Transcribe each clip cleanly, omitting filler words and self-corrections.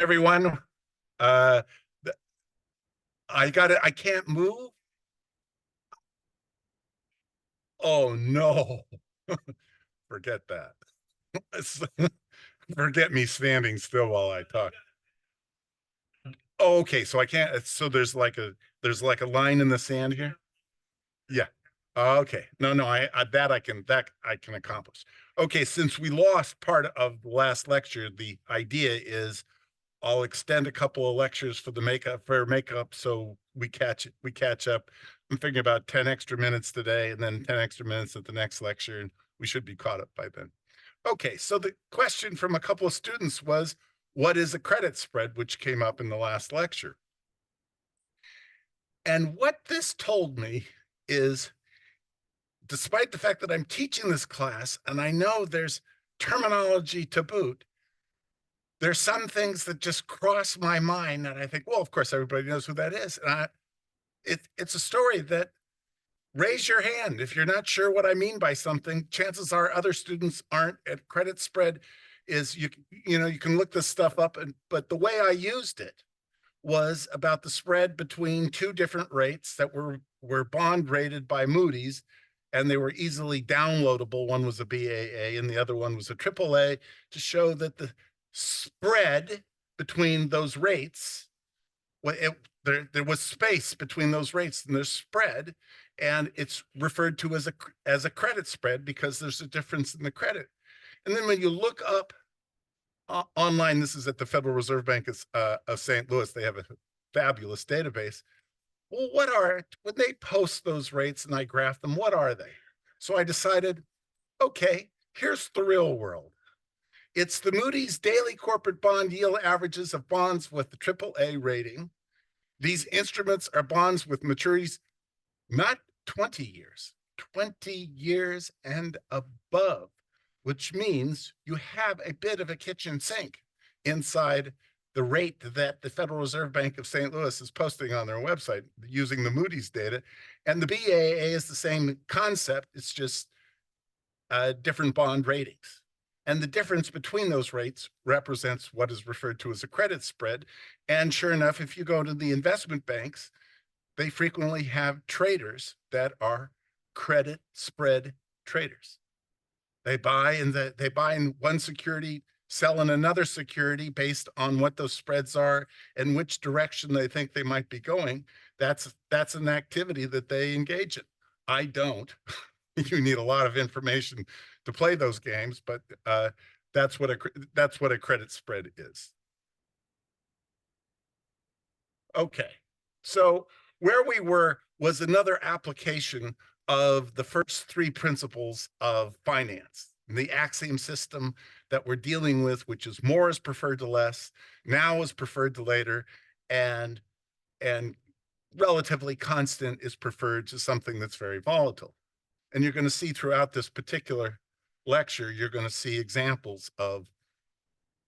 Everyone. Uh, I got it. I can't move. Oh no. Forget that. Forget me standing still while I talk. Oh, okay, so I can't. So there's like a line in the sand here. Yeah. Okay. No, no. I can accomplish. Okay. Since we lost part of the last lecture, the idea is I'll extend a couple of lectures for makeup so we catch up. I'm thinking about 10 extra minutes today and then 10 extra minutes at the next lecture, and we should be caught up by then. Okay, so the question from a couple of students was, what is a credit spread, which came up in the last lecture? And what this told me is, despite the fact that I'm teaching this class and I know there's terminology to boot, there's some things that just cross my mind that I think, well, of course, everybody knows who that is. And it's a story that, raise your hand if you're not sure what I mean by something. Chances are other students aren't. At credit spread is you can look this stuff up, but the way I used it was about the spread between two different rates that were bond rated by Moody's, and they were easily downloadable. One was a BAA and the other one was a AAA, to show that the spread between those rates, there was space between those rates and there's spread, and it's referred to as a credit spread because there's a difference in the credit. And then when you look up online, this is at the Federal Reserve Bank of St. Louis. They have a fabulous database. Well, when they post those rates and I graph them, what are they? So I decided, okay, here's the real world. It's the Moody's daily corporate bond yield averages of bonds with the AAA rating. These instruments are bonds with maturities not 20 years, 20 years and above, which means you have a bit of a kitchen sink inside the rate that the Federal Reserve Bank of St. Louis is posting on their website using the Moody's data. And the BAA is the same concept. It's just different bond ratings. And the difference between those rates represents what is referred to as a credit spread. And sure enough, if you go to the investment banks, they frequently have traders that are credit spread traders. They buy in one security, sell in another security based on what those spreads are and which direction they think they might be going. That's an activity that they engage in. I don't. You need a lot of information to play those games, but that's what a credit spread is. Okay, so where we were was another application of the first three principles of finance, the axiom system that we're dealing with, which is more is preferred to less, now is preferred to later, and relatively constant is preferred to something that's very volatile. And you're going to see throughout this particular lecture, you're going to see examples of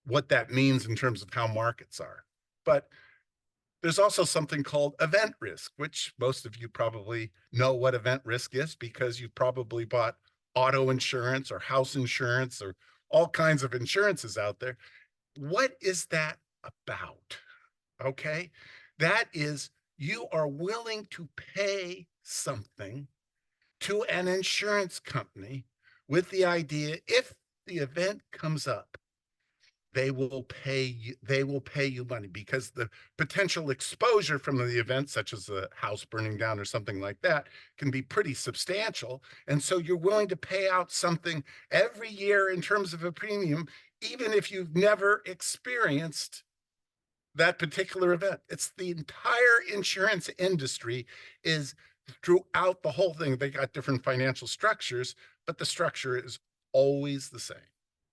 what that means in terms of how markets are. But there's also something called event risk, which most of you probably know what event risk is because you've probably bought auto insurance or house insurance or all kinds of insurances out there. What is that about? Okay, that is, you are willing to pay something to an insurance company with the idea, if the event comes up, they will pay you money, because the potential exposure from the event, such as a house burning down or something like that, can be pretty substantial. And so you're willing to pay out something every year in terms of a premium, even if you've never experienced that particular event. It's the entire insurance industry is throughout the whole thing. They got different financial structures, but the structure is always the same,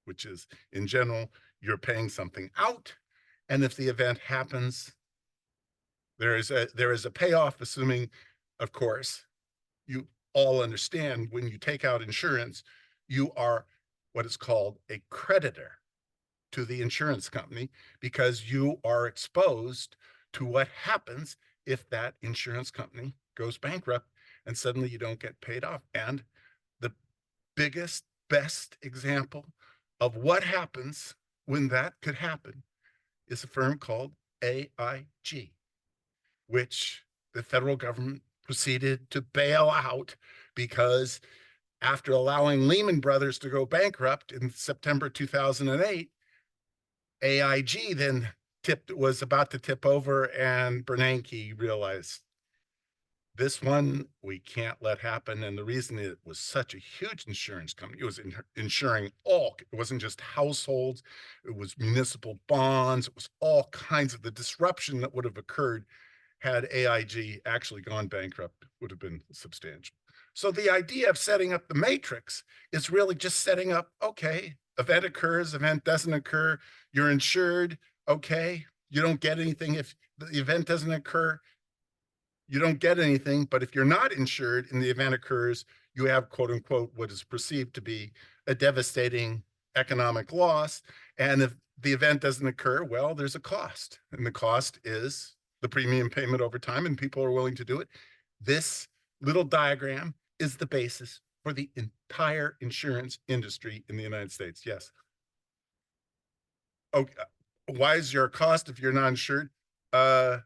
which is, in general, you're paying something out, and if the event happens, there is a payoff, assuming, of course, you all understand when you take out insurance, you are what is called a creditor to the insurance company, because you are exposed to what happens if that insurance company goes bankrupt and suddenly you don't get paid off. And the biggest, best example of what happens when that could happen is a firm called AIG, which the federal government proceeded to bail out because after allowing Lehman Brothers to go bankrupt in September 2008, AIG then was about to tip over, and Bernanke realized this one we can't let happen. And the reason it was such a huge insurance company, it was insuring all, it wasn't just households, it was municipal bonds, it was all kinds of the disruption that would have occurred had AIG actually gone bankrupt would have been substantial. So the idea of setting up the matrix is really just setting up, okay, event occurs, event doesn't occur, you're insured, okay, you don't get anything if the event doesn't occur, you don't get anything. But if you're not insured and the event occurs, you have, quote unquote, what is perceived to be a devastating economic loss. And if the event doesn't occur, well, there's a cost, and the cost is the premium payment over time, and people are willing to do it. This little diagram is the basis for the entire insurance industry in the United States. Yes. Okay. Why is your cost if you're not insured? The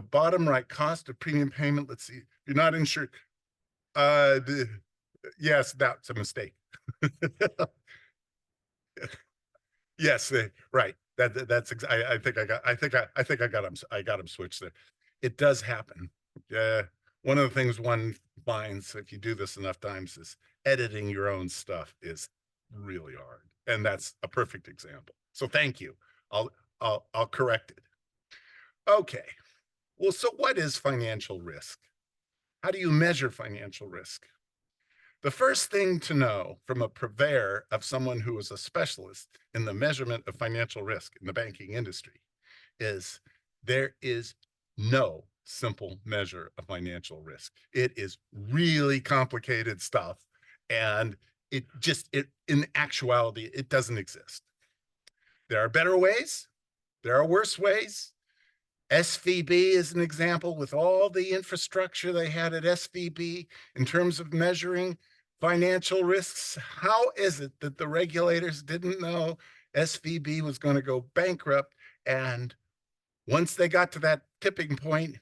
bottom right, cost of premium payment. Let's see. You're not insured. Yes, that's a mistake. Yes, right. That's I think I got him. I got him switched there. It does happen. One of the things one finds if you do this enough times is editing your own stuff is really hard, and that's a perfect example. So thank you. I'll I'll correct it. Okay. Well, so what is financial risk? How do you measure financial risk? The first thing to know from a purveyor of someone who is a specialist in the measurement of financial risk in the banking industry is there is no simple measure of financial risk. It is really complicated stuff. And it in actuality, it doesn't exist. There are better ways. There are worse ways. SVB is an example with all the infrastructure they had at SVB in terms of measuring financial risks. How is it that the regulators didn't know SVB was going to go bankrupt? And once they got to that tipping point,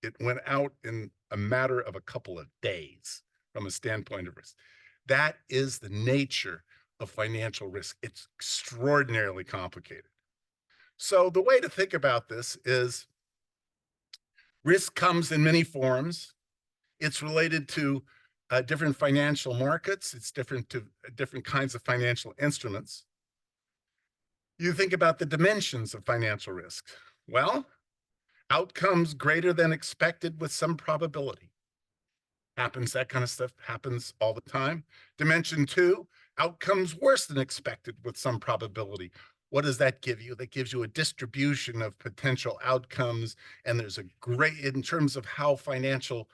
it went out in a matter of a couple of days from a standpoint of risk. That is the nature of financial risk. It's extraordinarily complicated. So the way to think about this is risk comes in many forms. It's related to different financial markets. It's different to different kinds of financial instruments. You think about the dimensions of financial risk. Well, outcomes greater than expected with some probability. Happens, that kind of stuff happens all the time. Dimension two, outcomes worse than expected with some probability. What does that give you? That gives you a distribution of potential outcomes. And there's a great, in terms of how financial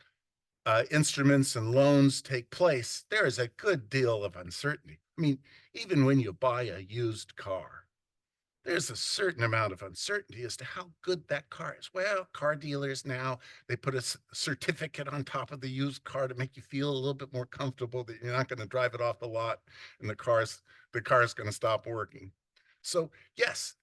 instruments and loans take place, there is a good deal of uncertainty. I mean, even when you buy a used car, there's a certain amount of uncertainty as to how good that car is. Well, car dealers now, they put a certificate on top of the used car to make you feel a little bit more comfortable that you're not going to drive it off the lot and the car is going to stop working. So yes,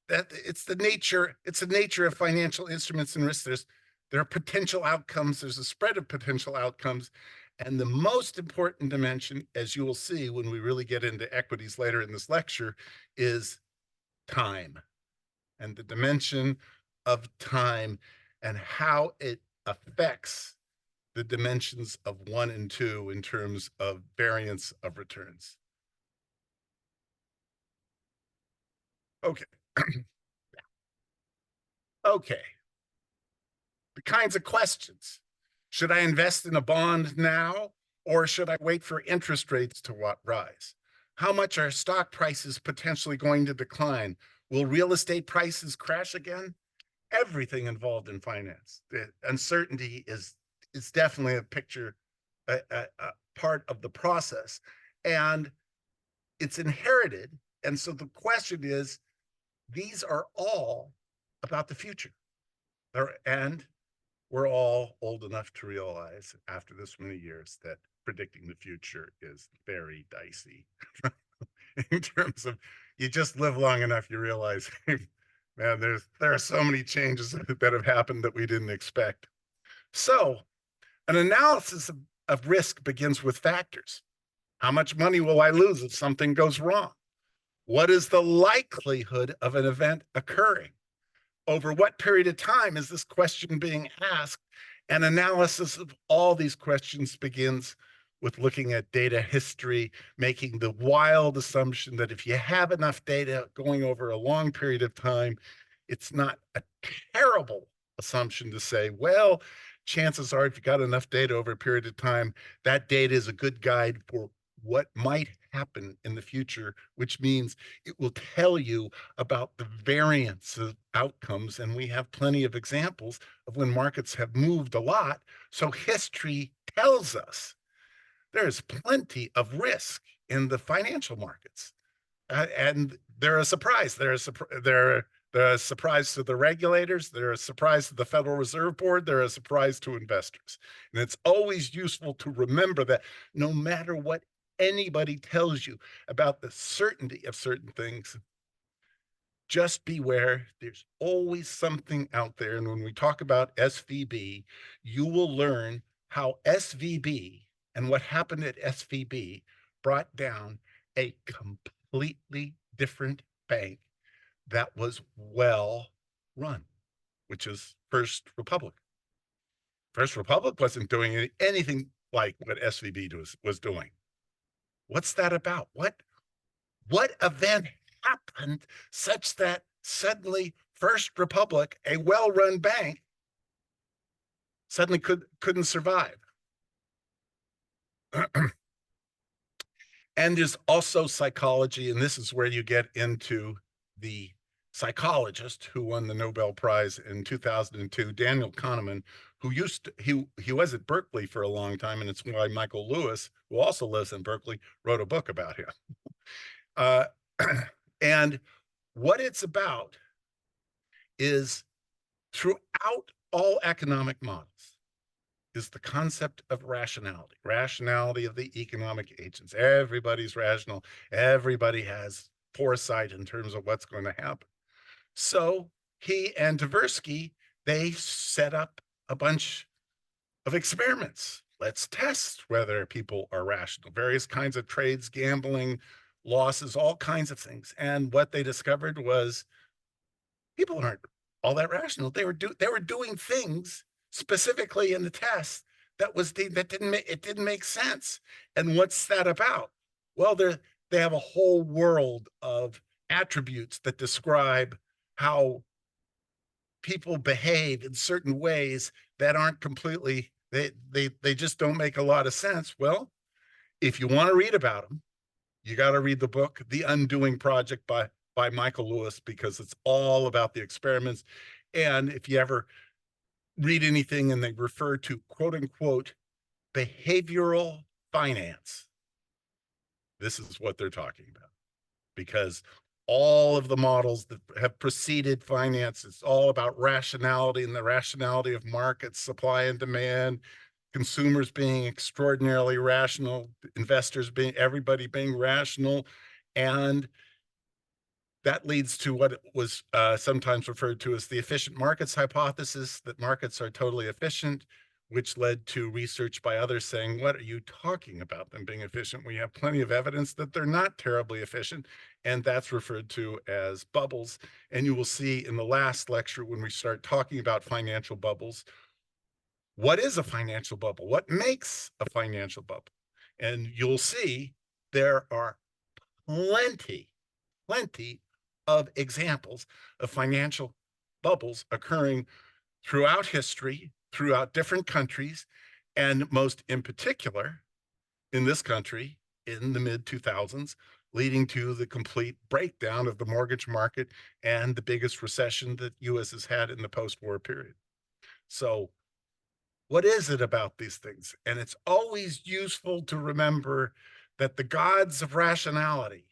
it's the nature of financial instruments and risks. There are potential outcomes. There's a spread of potential outcomes. And the most important dimension, as you will see when we really get into equities later in this lecture, is time, and the dimension of time and how it affects the dimensions of 1 and 2 in terms of variance of returns. Okay. Okay. The kinds of questions. Should I invest in a bond now, or should I wait for interest rates to rise? How much are stock prices potentially going to decline? Will real estate prices crash again? Everything involved in finance. The uncertainty is definitely a picture, a part of the process, and it's inherited. And so the question is, these are all about the future, and we're all old enough to realize after this many years that predicting the future is very dicey in terms of, you just live long enough, you realize, man, there are so many changes that have happened that we didn't expect. So an analysis of risk begins with factors. How much money will I lose if something goes wrong? What is the likelihood of an event occurring? Over what period of time is this question being asked? An analysis of all these questions begins with looking at data history, making the wild assumption that if you have enough data going over a long period of time, it's not a terrible assumption to say, well, chances are if you got enough data over a period of time, that data is a good guide for what might happen in the future, which means it will tell you about the variance of outcomes. And we have plenty of examples of when markets have moved a lot. So history tells us there is plenty of risk in the financial markets. And they're a surprise. They're a surprise to the regulators. They're a surprise to the Federal Reserve Board. They're a surprise to investors. And it's always useful to remember that no matter what anybody tells you about the certainty of certain things, just beware. There's always something out there. And when we talk about SVB, you will learn how SVB and what happened at SVB brought down a completely different bank that was well run, which is First Republic. First Republic wasn't doing anything like what SVB was doing. What's that about? What event happened such that suddenly First Republic, a well-run bank, suddenly couldn't survive? And there's also psychology, and this is where you get into the psychologist who won the Nobel Prize in 2002, Daniel Kahneman, he was at Berkeley for a long time, and it's why Michael Lewis, who also lives in Berkeley, wrote a book about him. Uh, and what it's about is throughout all economic models is the concept of rationality of the economic agents. Everybody's rational. Everybody has foresight in terms of what's going to happen. So he and Tversky, they set up a bunch of experiments. Let's test whether people are rational, various kinds of trades, gambling, losses, all kinds of things. And what they discovered was people aren't all that rational. They were doing things specifically in the test that didn't make sense. And what's that about? Well, they have a whole world of attributes that describe how people behave in certain ways that aren't completely, they just don't make a lot of sense. Well, if you want to read about them, you got to read the book The Undoing Project by Michael Lewis, because it's all about the experiments. And if you ever read anything and they refer to quote unquote behavioral finance, this is what they're talking about, because all of the models that have preceded finance, it's all about rationality and the rationality of markets, supply and demand, consumers being extraordinarily rational, everybody being rational. And that leads to what was sometimes referred to as the efficient markets hypothesis, that markets are totally efficient, which led to research by others saying, what are you talking about them being efficient? We have plenty of evidence that they're not terribly efficient, and that's referred to as bubbles. And you will see in the last lecture, when we start talking about financial bubbles, what is a financial bubble? What makes a financial bubble? And you'll see there are plenty of examples of financial bubbles occurring throughout history, throughout different countries, and most in particular in this country in the mid-2000s, leading to the complete breakdown of the mortgage market and the biggest recession that U.S. has had in the post-war period. So what is it about these things? And it's always useful to remember that the gods of rationality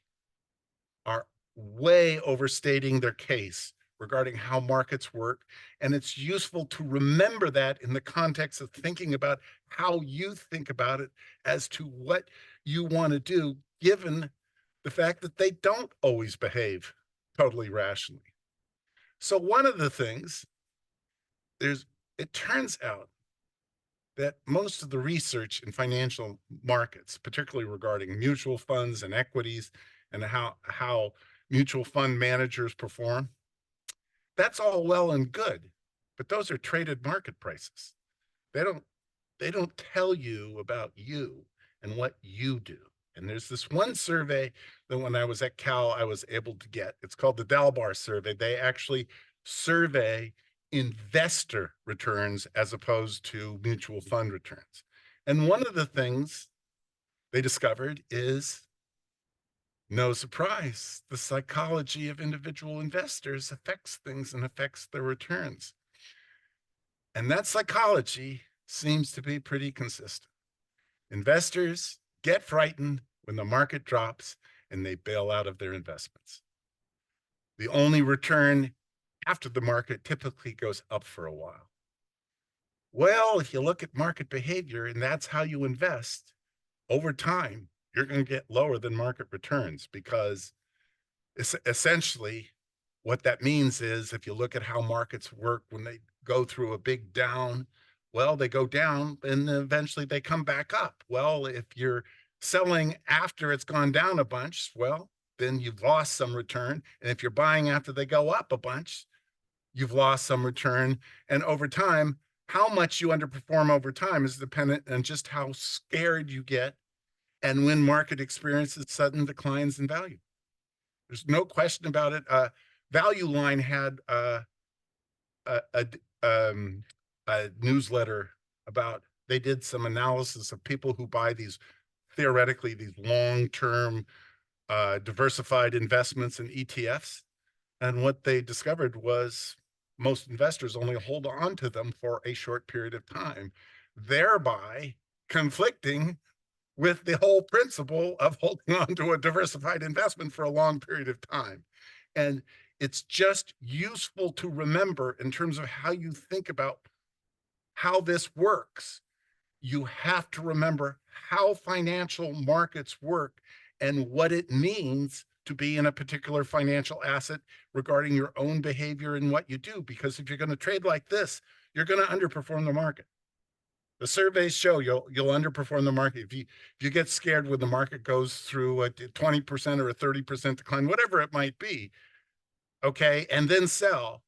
are way overstating their case regarding how markets work. And it's useful to remember that in the context of thinking about how you think about it as to what you want to do, given the fact that they don't always behave totally rationally. So one of the things it turns out that most of the research in financial markets, particularly regarding mutual funds and equities and how mutual fund managers perform, that's all well and good, but those are traded market prices. They don't they don't tell you about you and what you do. And there's this one survey that when I was at Cal, I was able to get. It's called the Dalbar survey. They actually survey investor returns as opposed to mutual fund returns. And one of the things they discovered is, no surprise, the psychology of individual investors affects things and affects their returns. And that psychology seems to be pretty consistent. Investors get frightened when the market drops and they bail out of their investments. The only return after the market typically goes up for a while. Well, if you look at market behavior and that's how you invest, over time, you're going to get lower than market returns because essentially what that means is if you look at how markets work when they go through a big down, well, they go down and eventually they come back up. Well, if you're selling after it's gone down a bunch, well, then you've lost some return. And if you're buying after they go up a bunch, you've lost some return. And over time, how much you underperform over time is dependent on just how scared you get and when market experiences sudden declines in value. There's no question about it. Value Line had a, a newsletter about, they did some analysis of people who buy these, theoretically, these long-term diversified investments in ETFs. And what they discovered was most investors only hold on to them for a short period of time, thereby conflicting with the whole principle of holding on to a diversified investment for a long period of time. And it's just useful to remember in terms of how you think about how this works. You have to remember how financial markets work and what it means to be in a particular financial asset regarding your own behavior and what you do. Because if you're going to trade like this, you're going to underperform the market. The surveys show you'll underperform the market. If you get scared when the market goes through a 20% or a 30% decline, whatever it might be, okay, and then sell,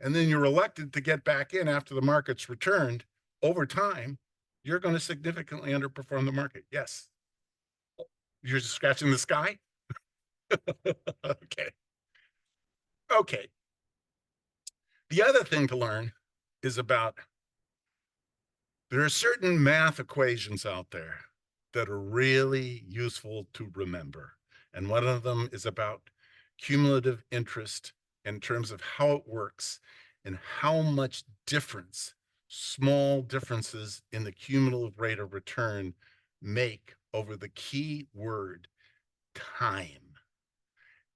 and then you're reluctant to get back in after the market's returned, over time, you're going to significantly underperform the market. Yes. You're just scratching the sky? Okay. Okay. The other thing to learn is about, there are certain math equations out there that are really useful to remember. And one of them is about cumulative interest in terms of how it works and how much difference small differences in the cumulative rate of return make over the key word time.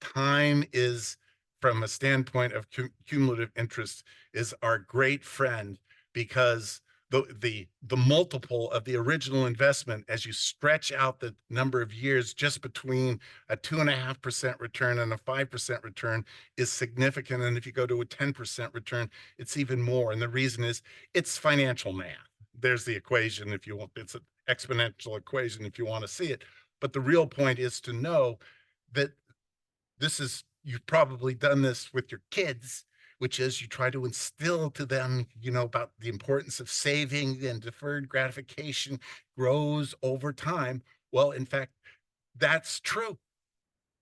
Time is, from a standpoint of cumulative interest, is our great friend, because the multiple of the original investment, as you stretch out the number of years just between a 2.5% return and a 5% return, is significant. And if you go to a 10% return, it's even more. And the reason is it's financial math. There's the equation if you want. It's an exponential equation if you want to see it. But the real point is to know that this is, you've probably done this with your kids, which is you try to instill to them, about the importance of saving, and deferred gratification grows over time. Well, in fact, that's true.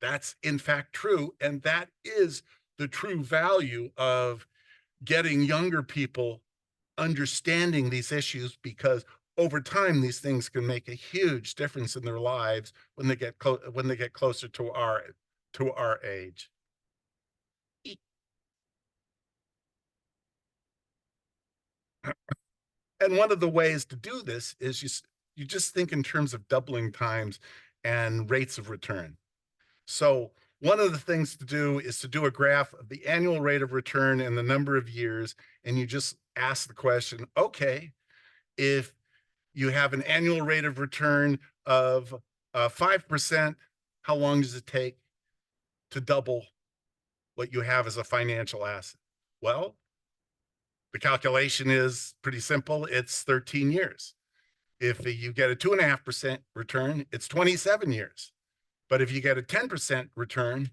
That's in fact true. And that is the true value of getting younger people understanding these issues, because over time, these things can make a huge difference in their lives when they get closer to our age. And one of the ways to do this is you just think in terms of doubling times and rates of return. So one of the things to do is to do a graph of the annual rate of return and the number of years, and you just ask the question, okay, if you have an annual rate of return of 5%, how long does it take to double what you have as a financial asset? Well, the calculation is pretty simple. It's 13 years. If you get a 2.5% return, it's 27 years. But if you get a 10% return,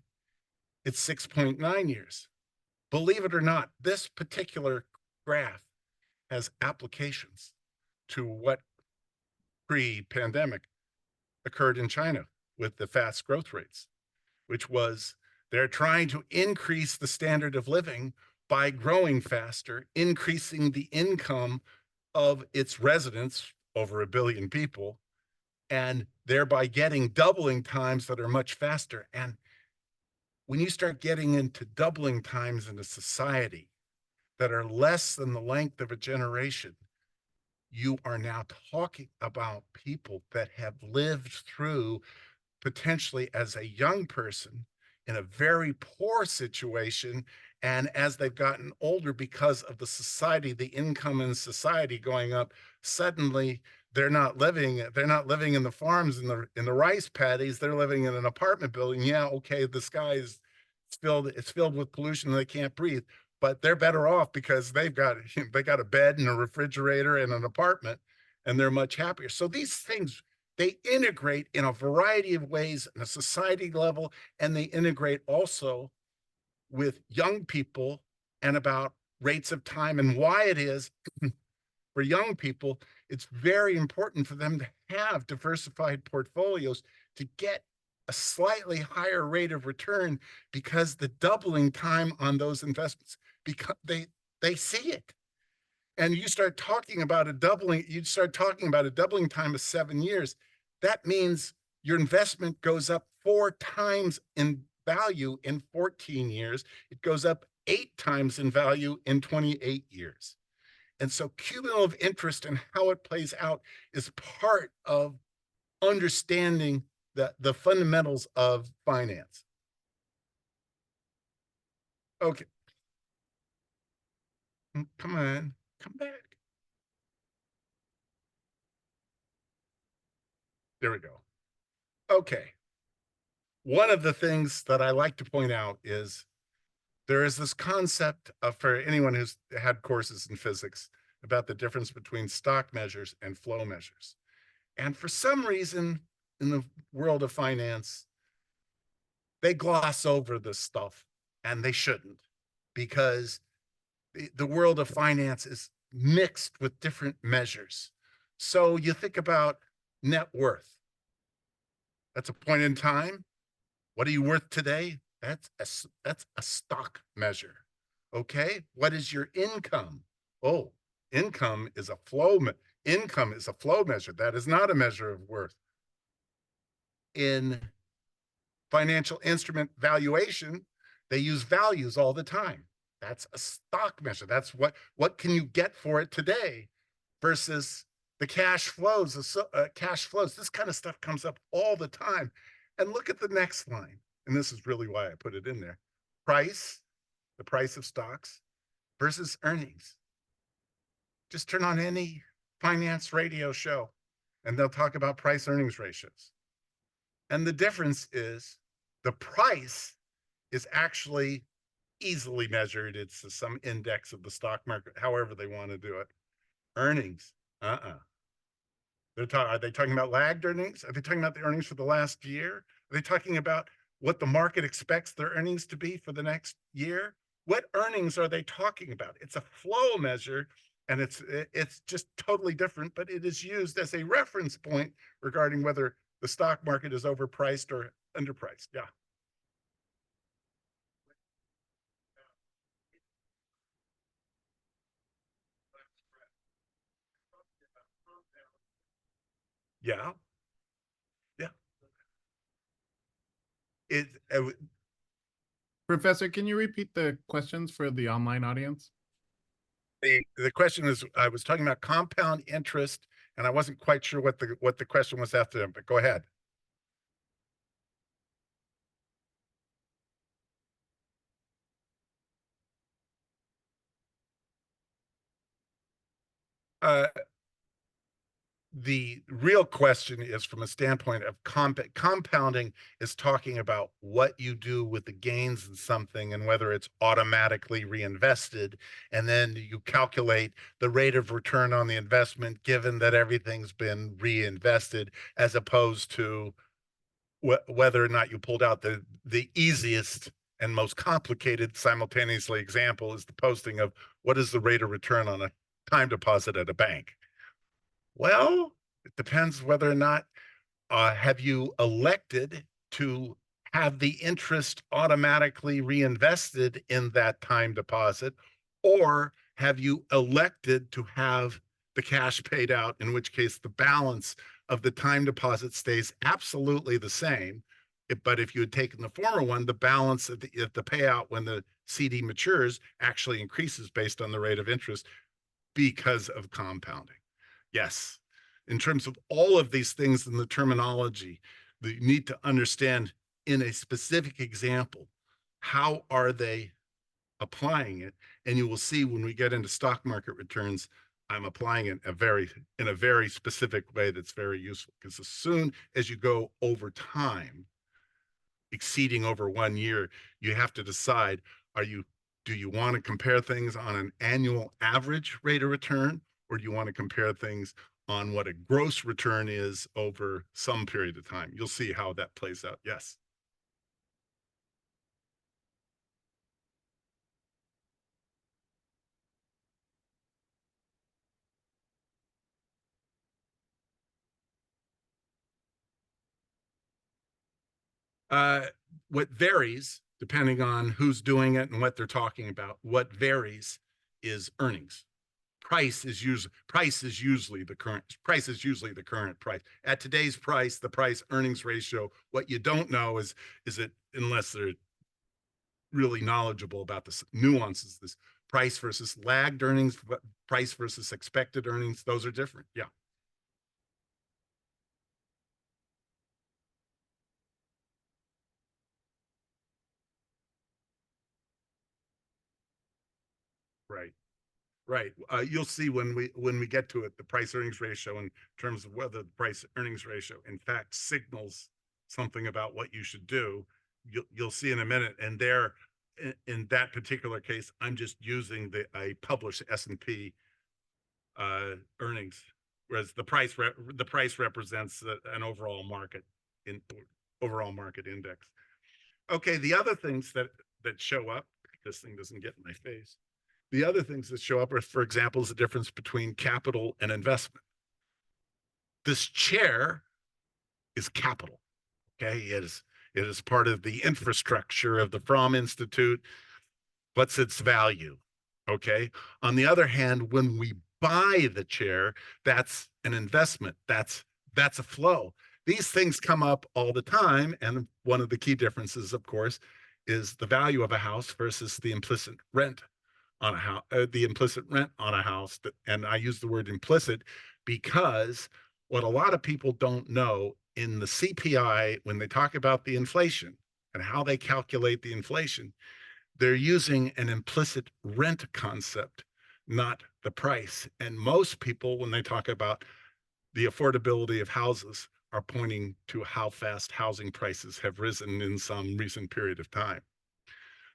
it's 6.9 years. Believe it or not, this particular graph has applications to what pre-pandemic occurred in China with the fast growth rates, which was they're trying to increase the standard of living by growing faster, increasing the income of its residents, over 1 billion people, and thereby getting doubling times that are much faster. And when you start getting into doubling times in a society that are less than the length of a generation, you are now talking about people that have lived through, potentially as a young person, in a very poor situation. And as they've gotten older, because of the society, the income in society going up, suddenly they're not living in the farms, in the rice paddies. They're living in an apartment building. Yeah, okay, the sky is filled with pollution and they can't breathe, but they're better off because they got a bed and a refrigerator and an apartment, and they're much happier. So these things, they integrate in a variety of ways in a society level, and they integrate also with young people and about rates of time, and why it is for young people, it's very important for them to have diversified portfolios to get a slightly higher rate of return, because the doubling time on those investments, because they see it. And you start talking about a doubling time of 7 years. That means your investment goes up 4 times in value in 14 years. It goes up 8 times in value in 28 years. And so cumulative interest and how it plays out is part of understanding the fundamentals of finance. Okay. Come on, come back. There we go. Okay. One of the things that I like to point out is there is this concept of, for anyone who's had courses in physics, about the difference between stock measures and flow measures. And for some reason in the world of finance, they gloss over this stuff, and they shouldn't, because the world of finance is mixed with different measures. So you think about net worth. That's a point in time. What are you worth today? That's a stock measure. Okay. What is your income? Oh, income is a flow. Income is a flow measure. That is not a measure of worth. In financial instrument valuation, they use values all the time. That's a stock measure. That's what can you get for it today versus the cash flows. Cash flows. This kind of stuff comes up all the time. And look at the next line. And this is really why I put it in there. Price, the price of stocks versus earnings. Just turn on any finance radio show and they'll talk about price earnings ratios. And the difference is the price is actually easily measured. It's some index of the stock market, however they want to do it. Earnings, are they talking about lagged earnings? Are they talking about the earnings for the last year? Are they talking about what the market expects their earnings to be for the next year? What earnings are they talking about? It's a flow measure, and it's just totally different, but it is used as a reference point regarding whether the stock market is overpriced or underpriced. Yeah. Yeah. Yeah. It, Professor, can you repeat the questions for the online audience? the question is, I was talking about compound interest, and I wasn't quite sure what the question was after them, but go ahead. Uh, the real question is from a standpoint of compounding is talking about what you do with the gains in something and whether it's automatically reinvested. And then you calculate the rate of return on the investment, given that everything's been reinvested, as opposed to whether or not you pulled out the easiest and most complicated simultaneously example is the posting of what is the rate of return on a time deposit at a bank. Well, it depends whether or not have you elected to have the interest automatically reinvested in that time deposit, or have you elected to have the cash paid out, in which case the balance of the time deposit stays absolutely the same. But if you had taken the former one, the balance of the payout when the CD matures actually increases based on the rate of interest because of compounding. Yes, in terms of all of these things in the terminology that you need to understand in a specific example, how are they applying it? And you will see when we get into stock market returns, I'm applying it in a very specific way that's very useful, because as soon as you go over time, exceeding over 1 year, you have to decide, do you want to compare things on an annual average rate of return, or do you want to compare things on what a gross return is over some period of time? You'll see how that plays out. Yes. Uh, what varies depending on who's doing it and what they're talking about, what varies is earnings. Price is usually the current price. At today's price, the price earnings ratio, what you don't know is it, unless they're really knowledgeable about the nuances, this price versus lagged earnings, price versus expected earnings, those are different. Yeah. Right. Right. You'll see when we get to it, the price earnings ratio in terms of whether the price earnings ratio in fact signals something about what you should do. You'll see in a minute. And there, in that particular case, I'm just using a published S&P earnings, whereas the price represents an in overall market index. Okay, the other things that show up. This thing doesn't get in my face. The other things that show up are, for example, is the difference between capital and investment. This chair is capital. Okay, it is part of the infrastructure of the Fromm Institute. What's its value? Okay. On the other hand, when we buy the chair, that's an investment. That's a flow. These things come up all the time, and one of the key differences, of course, is the value of a house versus the implicit rent on a house, the implicit rent on a house. And I use the word implicit because what a lot of people don't know in the CPI, when they talk about the inflation and how they calculate the inflation, they're using an implicit rent concept, not the price. And most people, when they talk about the affordability of houses, are pointing to how fast housing prices have risen in some recent period of time.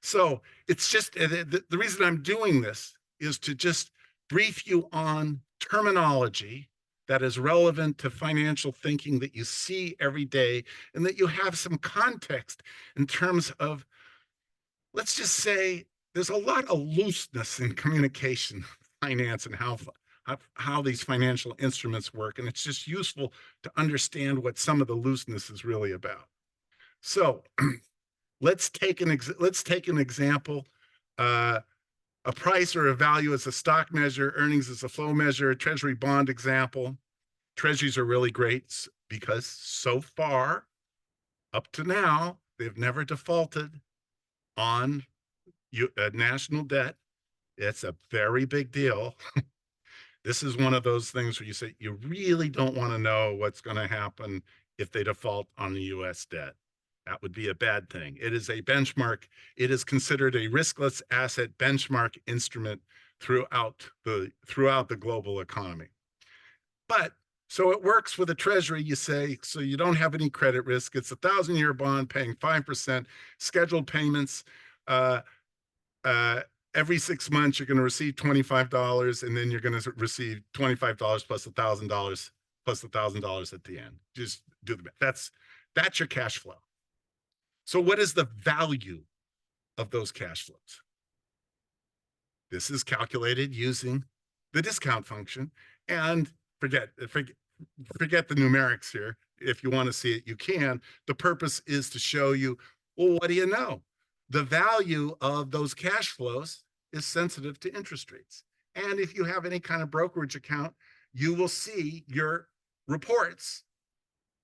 So it's just the reason I'm doing this is to just brief you on terminology that is relevant to financial thinking that you see every day, and that you have some context in terms of, let's just say, there's a lot of looseness in communication, finance, and how these financial instruments work. And it's just useful to understand what some of the looseness is really about. So let's take an example. A price or a value as a stock measure, earnings as a flow measure, a treasury bond example. Treasuries are really great because so far, up to now, they've never defaulted on national debt. It's a very big deal. This is one of those things where you say you really don't want to know what's going to happen if they default on the US debt. That would be a bad thing. It is a benchmark. It is considered a riskless asset benchmark instrument throughout the global economy. But So it works with a treasury, you say, so you don't have any credit risk. It's a 1,000-year bond paying 5%, scheduled payments. Uh, uh, every 6 months, you're going to receive $25, and then you're going to receive $25 plus $1,000 plus $1,000 at the end. Just do the math. That's your cash flow. So what is the value of those cash flows? This is calculated using the discount function, and forget the numerics here. If you want to see it, you can. The purpose is to show you, well, what do you know? The value of those cash flows is sensitive to interest rates. And if you have any kind of brokerage account, you will see your reports.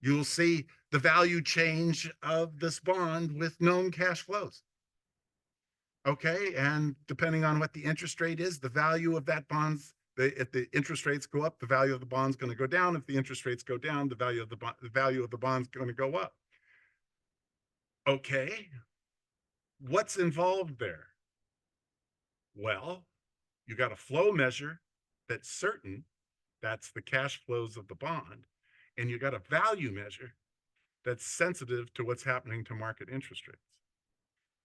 You will see the value change of this bond with known cash flows. Okay, and depending on what the interest rate is, the value of that bonds, if the interest rates go up, the value of the bond's going to go down. If the interest rates go down, the value of the bond's going to go up. Okay, what's involved there? Well, you got a flow measure that's certain, that's the cash flows of the bond, and you got a value measure that's sensitive to what's happening to market interest rates.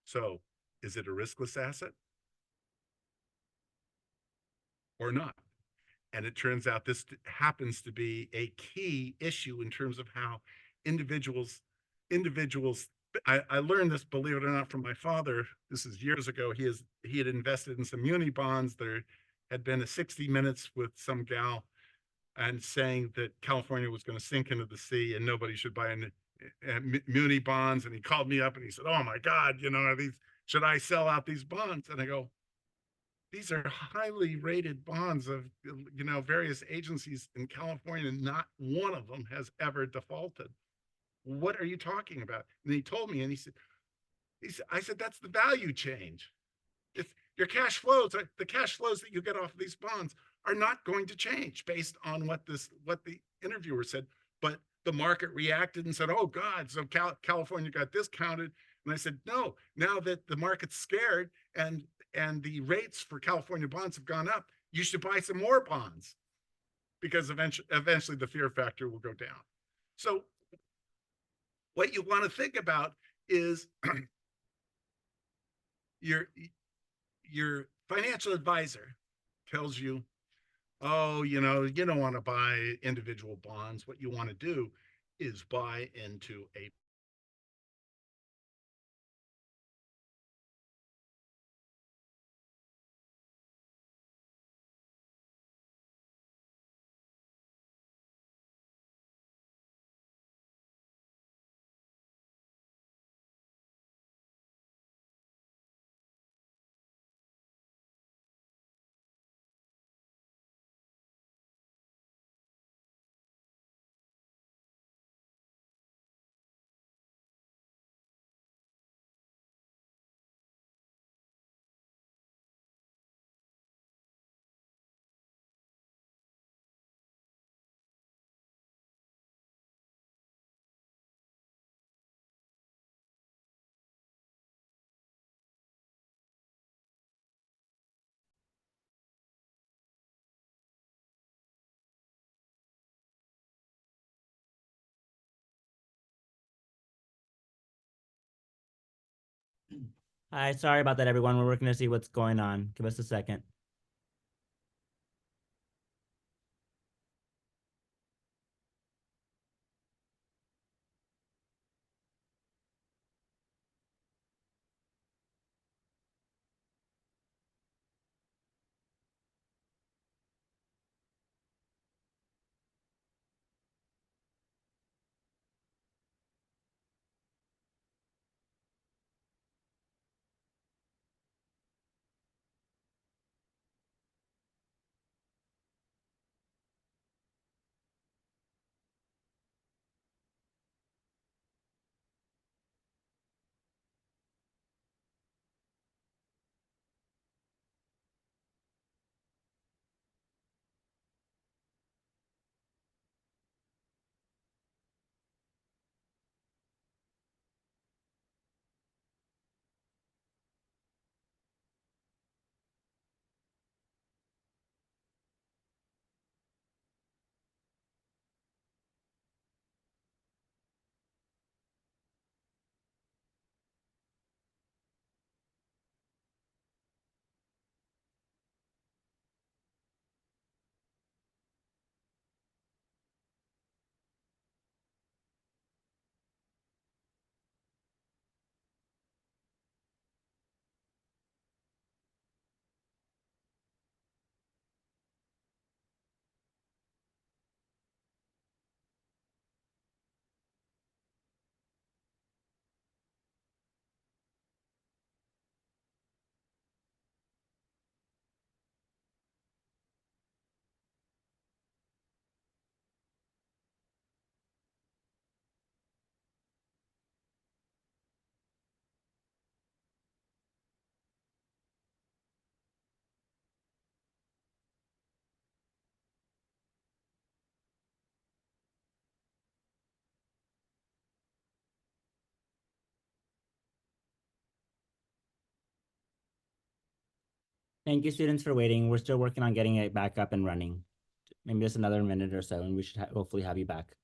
So, is it a riskless asset or not? And it turns out this happens to be a key issue in terms of how individuals I learned this, believe it or not, from my father. This is years ago. He had invested in some muni bonds. There had been a 60 minutes with some gal and saying that California was going to sink into the sea and nobody should buy muni bonds. And he called me up and he said, "Oh my God, should I sell out these bonds?" And I go, these are highly rated bonds of various agencies in California, and not one of them has ever defaulted. What are you talking about? And he told me, and I said, that's the value change. If your cash flows, the cash flows that you get off of these bonds are not going to change based on what the interviewer said. But the market reacted and said, "Oh God, so California got discounted." And I said, "No, now that the market's scared and the rates for California bonds have gone up, you should buy some more bonds because eventually the fear factor will go down." So what you want to think about is your your financial advisor tells you, "Oh, you don't want to buy individual bonds. What you want to do is buy into a..." Hi, sorry about that, everyone. We're working to see what's going on. Give us a second. Thank you, students, for waiting. We're still working on getting it back up and running. Maybe just another minute or so, and we should hopefully have you back.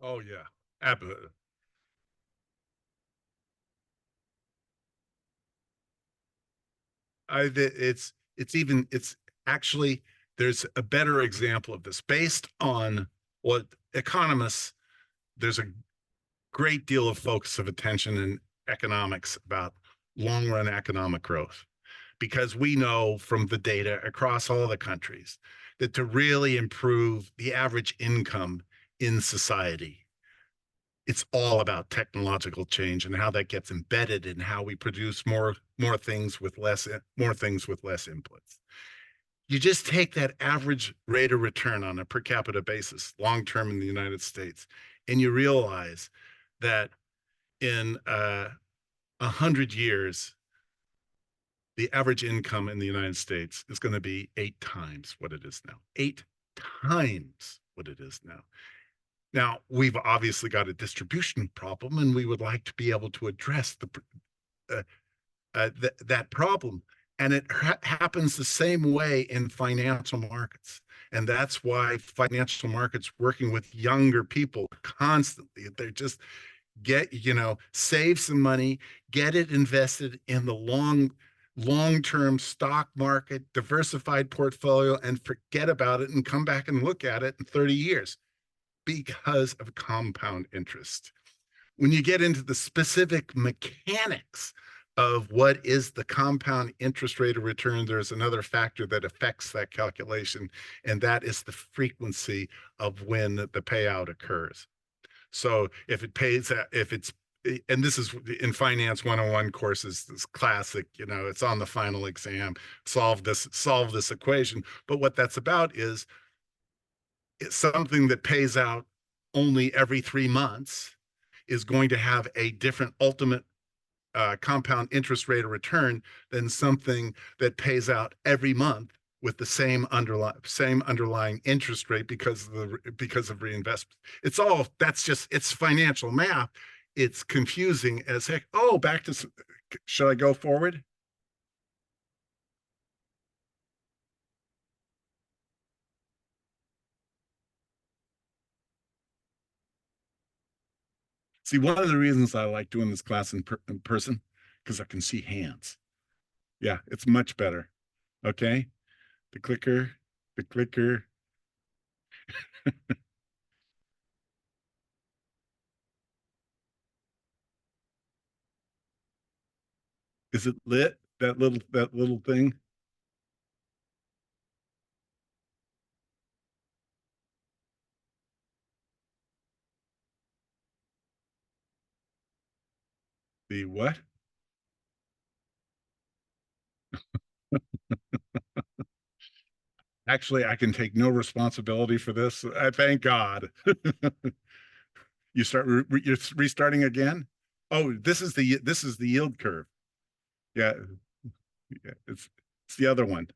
Oh yeah. Absolutely. It's actually, there's a better example of this based on what economists, there's a great deal of focus of attention in economics about long run economic growth, because we know from the data across all the countries that to really improve the average income in society, it's all about technological change and how that gets embedded in how we produce more things with less inputs. You just take that average rate of return on a per capita basis long term in the United States, and you realize that in 100 years the average income in the United States is going to be 8 times what it is now. 8 times what it is now. Now, we've obviously got a distribution problem, and we would like to be able to address that problem. And it happens the same way in financial markets. And that's why financial markets working with younger people constantly, they're just save some money, get it invested in the long-term stock market, diversified portfolio, and forget about it and come back and look at it in 30 years because of compound interest. When you get into the specific mechanics of what is the compound interest rate of return, there's another factor that affects that calculation, and that is the frequency of when the payout occurs. So if it pays, if it's, and this is in finance 101 courses, this classic, it's on the final exam, solve this equation. But what that's about is it's something that pays out only every 3 months is going to have a different ultimate compound interest rate of return than something that pays out every month with the same underlying interest rate because of reinvestment. It's financial math. It's confusing as heck. Oh, should I go forward? See, one of the reasons I like doing this class in person, because I can see hands. Yeah, it's much better. Okay. The clicker. Is it lit? That little thing? The what? Actually, I can take no responsibility for this. I thank God. You're restarting again. Oh, this is the yield curve. Yeah, yeah, it's the other one.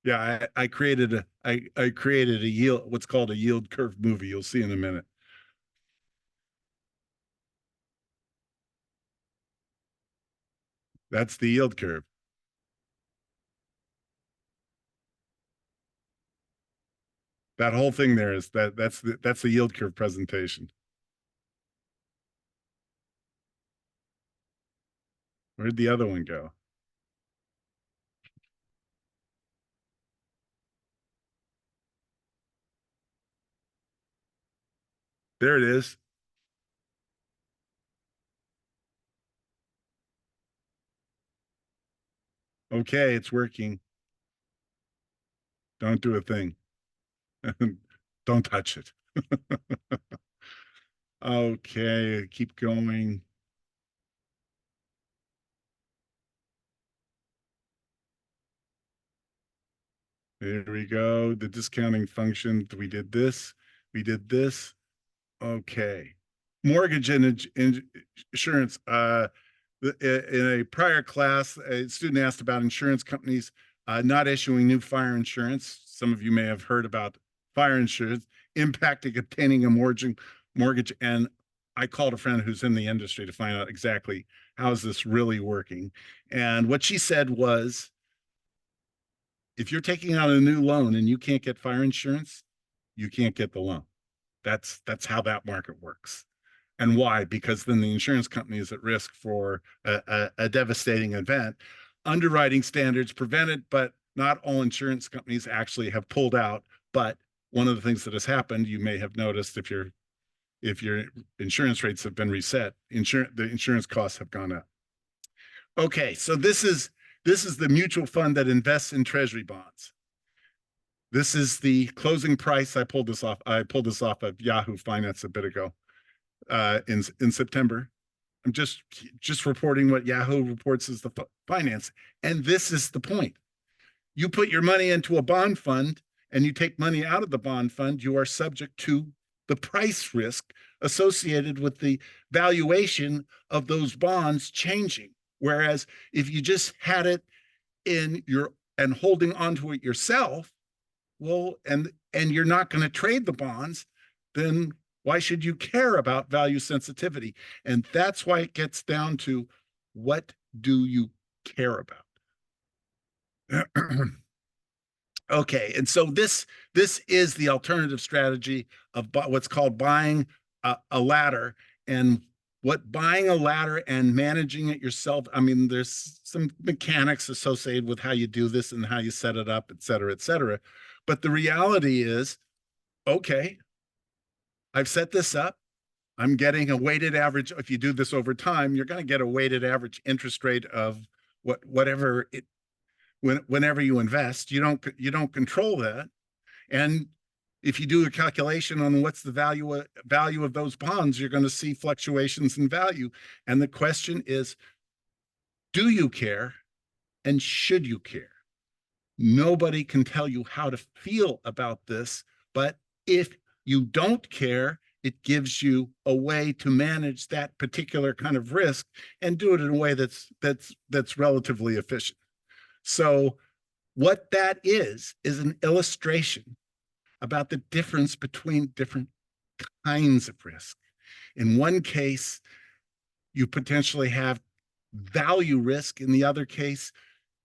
Yeah, I created a yield, what's called a yield curve movie. You'll see in a minute. That's the yield curve. That whole thing there is that's the yield curve presentation. Where'd the other one go? There it is. Okay, it's working. Don't do a thing. Don't touch it. Okay, keep going. There we go. The discounting function. We did this. We did this. Okay. Mortgage and insurance. In a prior class, a student asked about insurance companies not issuing new fire insurance. Some of you may have heard about fire insurance impacting obtaining a mortgage. And I called a friend who's in the industry to find out exactly how is this really working. And what she said was, if you're taking out a new loan and you can't get fire insurance, you can't get the loan. That's how that market works. And why? Because then the insurance company is at risk for a devastating event. Underwriting standards prevent it, but not all insurance companies actually have pulled out. But one of the things that has happened, you may have noticed if your insurance rates have been reset, the insurance costs have gone up. Okay, so this is the mutual fund that invests in treasury bonds. This is the closing price. I pulled this off of Yahoo Finance a bit ago, in September. I'm just reporting what Yahoo reports as the finance. And this is the point. You put your money into a bond fund and you take money out of the bond fund, you are subject to the price risk associated with the valuation of those bonds changing. Whereas if you just had it in your and holding onto it yourself, well, and you're not going to trade the bonds, then why should you care about value sensitivity? And that's why it gets down to, what do you care about? Okay, and so this is the alternative strategy of what's called buying a ladder. And what buying a ladder and managing it yourself, I mean, there's some mechanics associated with how you do this and how you set it up, et cetera, et cetera. But the reality is, okay, I've set this up. I'm getting a weighted average. If you do this over time, you're going to get a weighted average interest rate of whatever it, whenever you invest. You don't control that. And if you do a calculation on what's the value of those bonds, you're going to see fluctuations in value. And the question is, do you care and should you care? Nobody can tell you how to feel about this, but if you don't care, it gives you a way to manage that particular kind of risk and do it in a way that's relatively efficient. So what that is an illustration about the difference between different kinds of risk. In one case, you potentially have value risk. In the other case,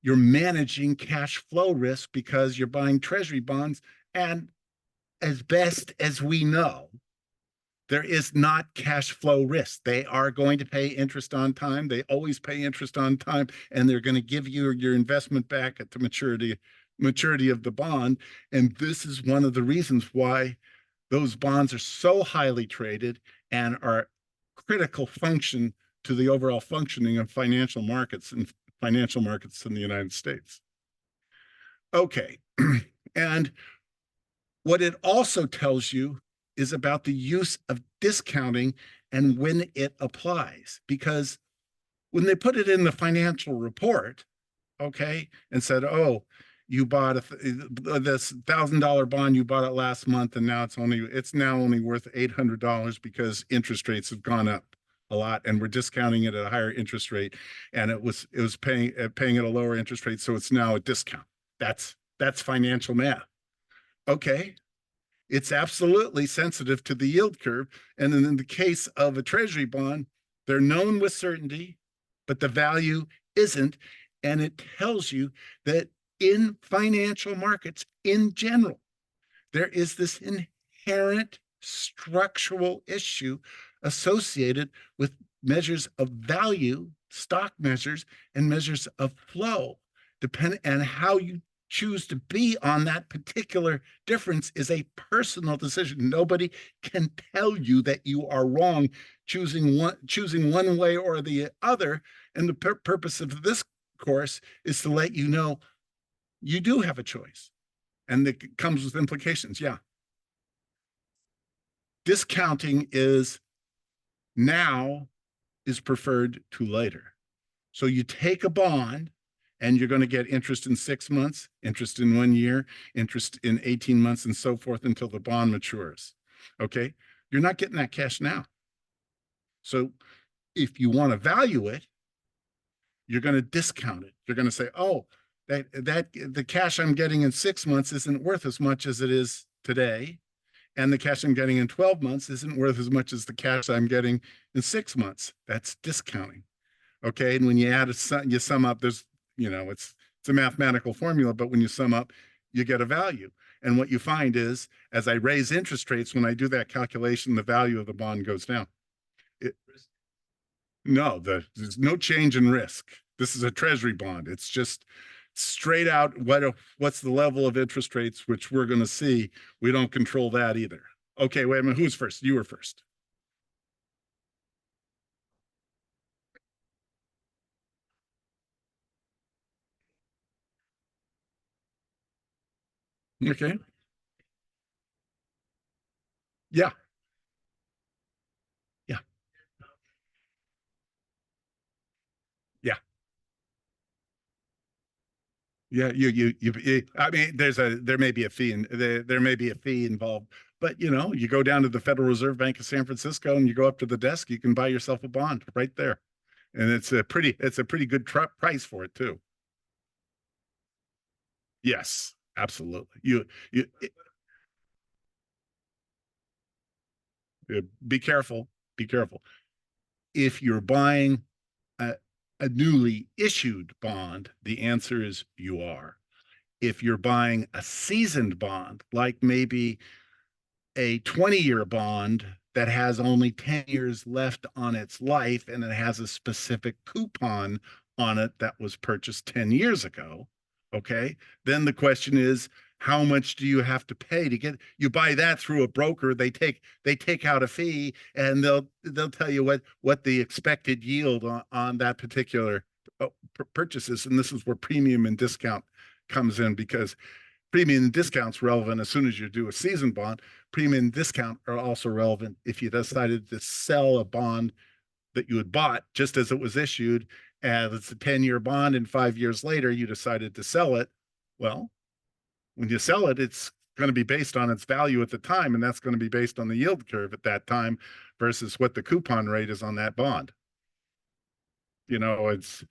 you're managing cash flow risk because you're buying treasury bonds. And as best as we know, there is not cash flow risk. They are going to pay interest on time. They always pay interest on time, and they're going to give you your investment back at the maturity of the bond. And this is one of the reasons why those bonds are so highly traded and are critical function to the overall functioning of financial markets in the United States. Okay, and what it also tells you is about the use of discounting and when it applies. Because when they put it in the financial report, okay, and said, oh, you bought this $1,000 bond, you bought it last month, and now it's now only worth $800 because interest rates have gone up a lot, and we're discounting it at a higher interest rate, and it was paying at a lower interest rate, so it's now a discount. That's financial math. Okay, it's absolutely sensitive to the yield curve, and in the case of a treasury bond, they're known with certainty, but the value isn't, and it tells you that in financial markets in general, there is this inherent structural issue associated with measures of value, stock measures, and measures of flow. Depending on how you choose to be on that particular difference is a personal decision. Nobody can tell you that you are wrong choosing one way or the other. And the purpose of this course is to let you know you do have a choice, and it comes with implications. Yeah. Discounting is preferred to later. So you take a bond and you're going to get interest in 6 months, interest in 1 year, interest in 18 months, and so forth until the bond matures. Okay. You're not getting that cash now. So if you want to value it, you're going to discount it. You're going to say, oh, that the cash I'm getting in 6 months isn't worth as much as it is today. And the cash I'm getting in 12 months isn't worth as much as the cash I'm getting in 6 months. That's discounting. Okay. And when you you sum up, there's, it's a mathematical formula, but when you sum up, you get a value. And what you find is, as I raise interest rates, when I do that calculation, the value of the bond goes down. No, there's no change in risk. This is a treasury bond. It's just straight out what's the level of interest rates, which we're going to see. We don't control that either. Okay, wait a minute. Who's first? You were first. Okay. Yeah. Yeah. Yeah. Yeah, I mean, there may be a fee and there may be a fee involved, but you go down to the Federal Reserve Bank of San Francisco and you go up to the desk, you can buy yourself a bond right there. And it's a pretty good price for it too. Yes, absolutely. Be careful. Be careful. If you're buying a newly issued bond, the answer is you are. If you're buying a seasoned bond, like maybe a 20-year bond that has only 10 years left on its life and it has a specific coupon on it that was purchased 10 years ago, okay, then the question is, how much do you have to pay to get you buy that through a broker? They take out a fee and they'll tell you what the expected yield on that particular purchase is. And this is where premium and discount comes in, because premium and discount's relevant as soon as you do a season bond. Premium and discount are also relevant if you decided to sell a bond that you had bought just as it was issued, and it's a 10-year bond, and 5 years later you decided to sell it. Well, when you sell it, it's going to be based on its value at the time, and that's going to be based on the yield curve at that time versus what the coupon rate is on that bond. It's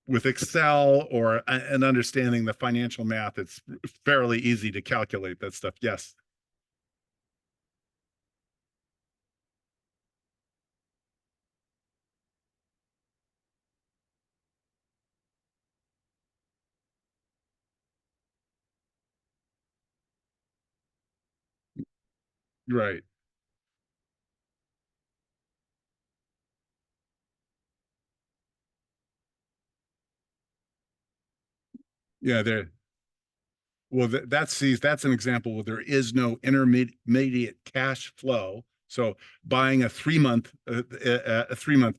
with Excel or an understanding the financial math, it's fairly easy to calculate that stuff. Yes. Right. Yeah, well, that's an example where there is no intermediate cash flow. So buying a 3-month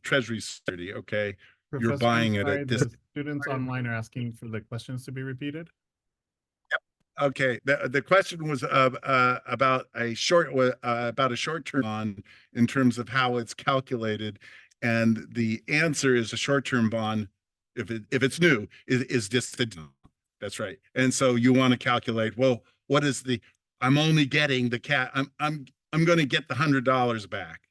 treasury security, okay, Professor, you're buying it at this. The students online are asking for the questions to be repeated. Okay, the question was about a short-term bond in terms of how it's calculated, and the answer is a short-term bond, if it's new, is just the. That's right. And so you want to calculate, well, what is I'm only getting I'm going to get the $100 back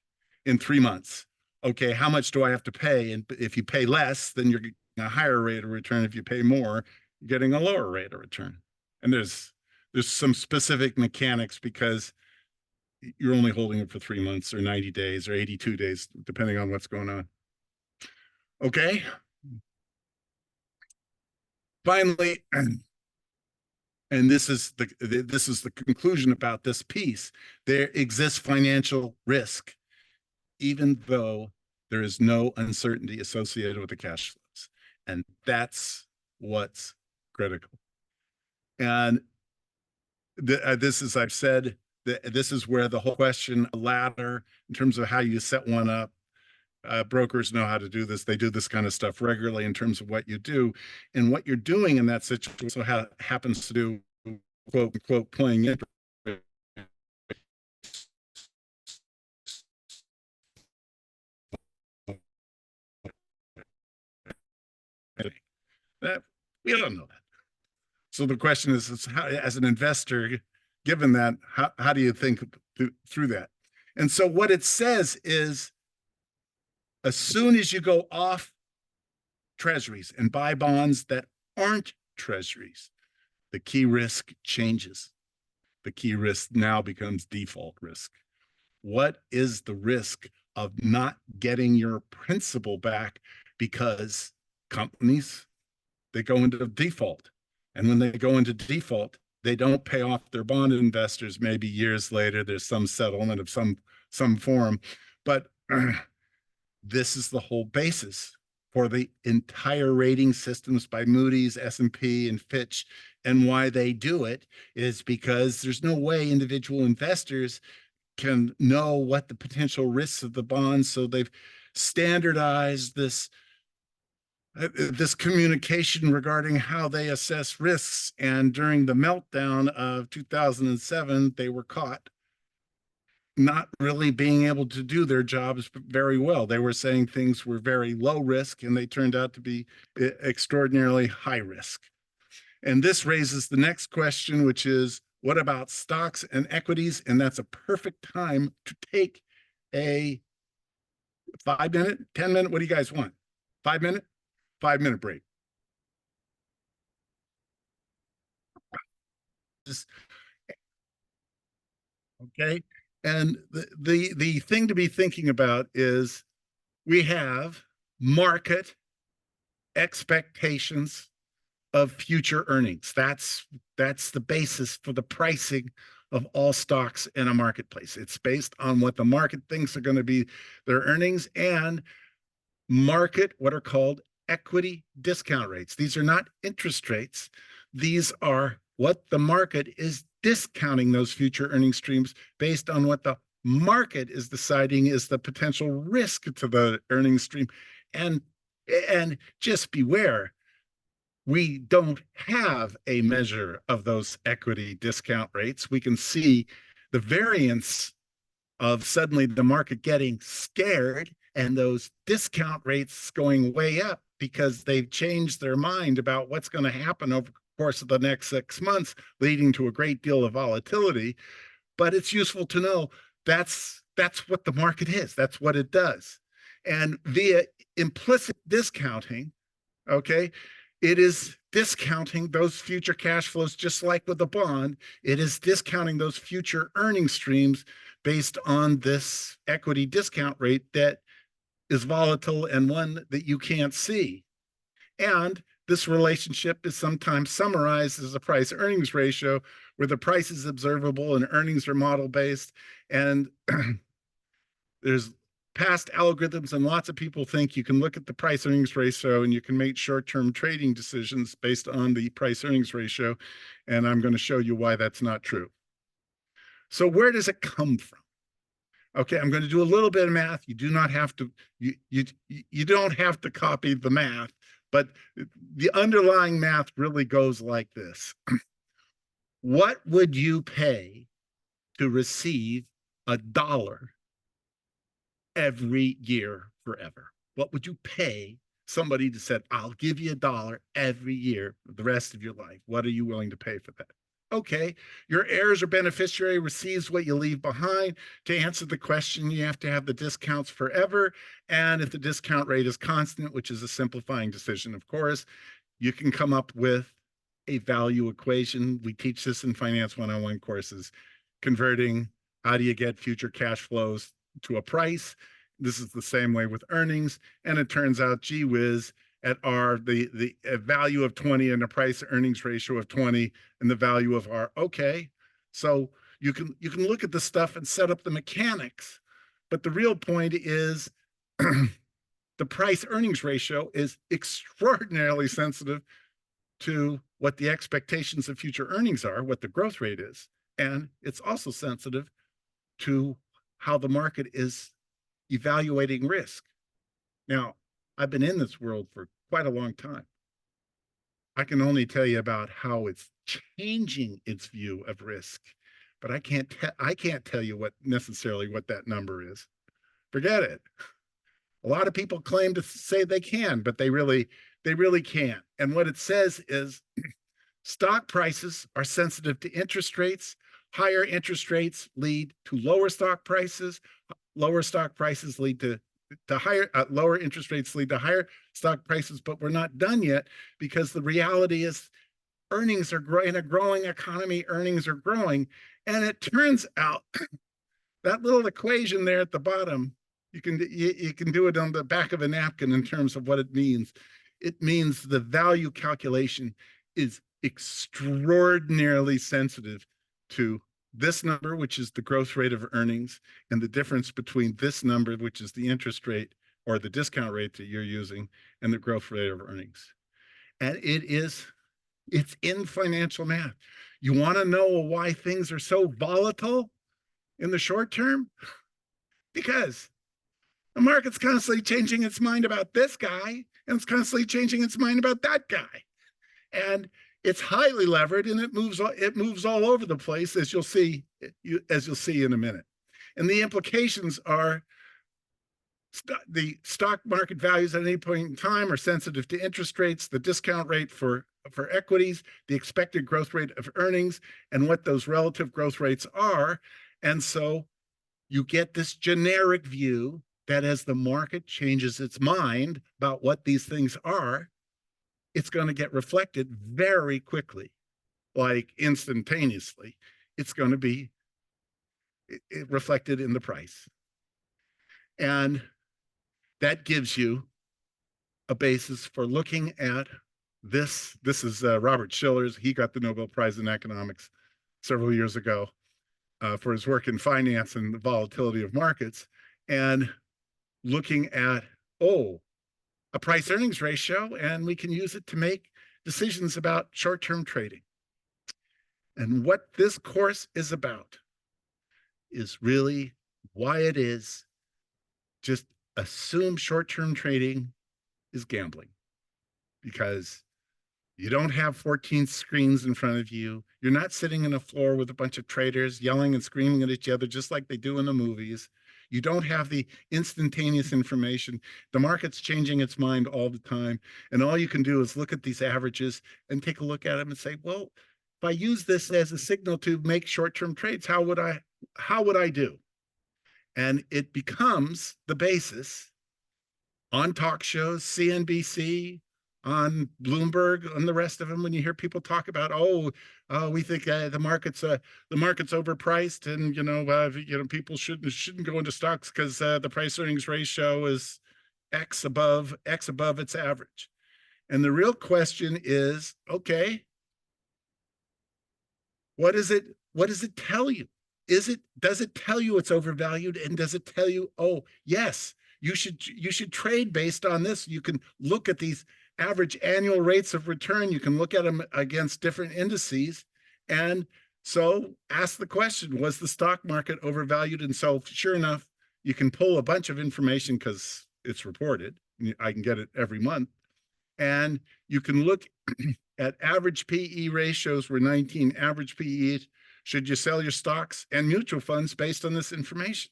in 3 months. Okay, how much do I have to pay? And if you pay less, then you're getting a higher rate of return. If you pay more, you're getting a lower rate of return. And there's some specific mechanics, because you're only holding it for 3 months or 90 days or 82 days, depending on what's going on. Okay. Finally, and this is the conclusion about this piece, there exists financial risk, even though there is no uncertainty associated with the cash flows. And that's what's critical. And this is, I've said, this is where the whole question ladder, in terms of how you set one up, brokers know how to do this. They do this kind of stuff regularly in terms of what you do, and what you're doing in that situation. So happens to do, quote unquote, playing in. We don't know that. So the question is how, as an investor, given that, how do you think through that? And so what it says is, as soon as you go off treasuries and buy bonds that aren't treasuries, the key risk changes. The key risk now becomes default risk. What is the risk of not getting your principal back? Because companies, they go into default. And when they go into default, they don't pay off their bond investors. Maybe years later, there's some settlement of some form. But this is the whole basis for the entire rating systems by Moody's, S&P, and Fitch. And why they do it is because there's no way individual investors can know what the potential risks of the bonds. So they've standardized this communication regarding how they assess risks. And during the meltdown of 2007, they were caught not really being able to do their jobs very well. They were saying things were very low risk, and they turned out to be extraordinarily high risk. And this raises the next question, which is, what about stocks and equities? And that's a perfect time to take a 5-minute, 10-minute, what do you guys want? 5-minute? 5-minute break. Just, okay. And the thing to be thinking about is we have market expectations of future earnings. That's the basis for the pricing of all stocks in a marketplace. It's based on what the market thinks are going to be their earnings, and market what are called equity discount rates. These are not interest rates. These are what the market is discounting those future earning streams based on what the market is deciding is the potential risk to the earning stream. And just beware, we don't have a measure of those equity discount rates. We can see the variance of suddenly the market getting scared and those discount rates going way up because they've changed their mind about what's going to happen over the course of the next 6 months, leading to a great deal of volatility. But it's useful to know that's what the market is. That's what it does. And via implicit discounting, okay, it is discounting those future cash flows, just like with a bond. It is discounting those future earning streams based on this equity discount rate that is volatile and one that you can't see. And this relationship is sometimes summarized as a price earnings ratio, where the price is observable and earnings are model based. And there's past algorithms, and lots of people think you can look at the price earnings ratio and you can make short-term trading decisions based on the price earnings ratio. And I'm going to show you why that's not true. So where does it come from? Okay, I'm going to do a little bit of math. You do not have to, you don't have to copy the math, but the underlying math really goes like this. What would you pay to receive $1 every year forever? What would you pay somebody to say, I'll give you $1 every year for the rest of your life? What are you willing to pay for that? Okay, your heirs or beneficiary receives what you leave behind. To answer the question, you have to have the discounts forever. And if the discount rate is constant, which is a simplifying decision, of course, you can come up with a value equation. We teach this in Finance 101 courses, converting how do you get future cash flows to a price. This is the same way with earnings. And it turns out, gee whiz, at R, the value of 20 and a price earnings ratio of 20 and the value of R. Okay, so you can look at the stuff and set up the mechanics, but the real point is the price earnings ratio is extraordinarily sensitive to what the expectations of future earnings are, what the growth rate is. And it's also sensitive to how the market is evaluating risk. Now, I've been in this world for quite a long time. I can only tell you about how it's changing its view of risk, but I can't tell you necessarily what that number is. Forget it. A lot of people claim to say they can, but they really can't. And what it says is stock prices are sensitive to interest rates. Higher interest rates lead to lower stock prices. Lower stock prices lead to higher, lower interest rates lead to higher stock prices, but we're not done yet, because the reality is earnings are growing. In a growing economy, earnings are growing. And it turns out that little equation there at the bottom, you can do it on the back of a napkin in terms of what it means. It means the value calculation is extraordinarily sensitive to this number, which is the growth rate of earnings, and the difference between this number, which is the interest rate or the discount rate that you're using, and the growth rate of earnings. And it's in financial math. You want to know why things are so volatile in the short term? Because the market's constantly changing its mind about this guy, and it's constantly changing its mind about that guy. And it's highly levered, and it moves all over the place, as you'll see in a minute. And the implications are the stock market values at any point in time are sensitive to interest rates, the discount rate for equities, the expected growth rate of earnings, and what those relative growth rates are. And so you get this generic view that as the market changes its mind about what these things are, it's going to get reflected very quickly, like instantaneously. It's going to be reflected in the price. And that gives you a basis for looking at this. This is Robert Shiller's. He got the Nobel Prize in economics several years ago for his work in finance and the volatility of markets, and looking at, a price earnings ratio, and we can use it to make decisions about short-term trading. And what this course is about is really why it is just assume short-term trading is gambling, because you don't have 14 screens in front of you. You're not sitting on a floor with a bunch of traders yelling and screaming at each other just like they do in the movies. You don't have the instantaneous information. The market's changing its mind all the time. And all you can do is look at these averages and take a look at them and say, well, if I use this as a signal to make short-term trades, how would I do? And it becomes the basis on talk shows, CNBC, on Bloomberg, and the rest of them, when you hear people talk about, we think the market's overpriced, and people shouldn't go into stocks because the price earnings ratio is X above its average. And the real question is, okay, what does it tell you? Does it tell you it's overvalued? And does it tell you, yes, you should trade based on this? You can look at these average annual rates of return. You can look at them against different indices. And so ask the question, was the stock market overvalued? And so sure enough, you can pull a bunch of information because it's reported. I can get it every month. And you can look at average PE ratios were 19, average PE. Should you sell your stocks and mutual funds based on this information?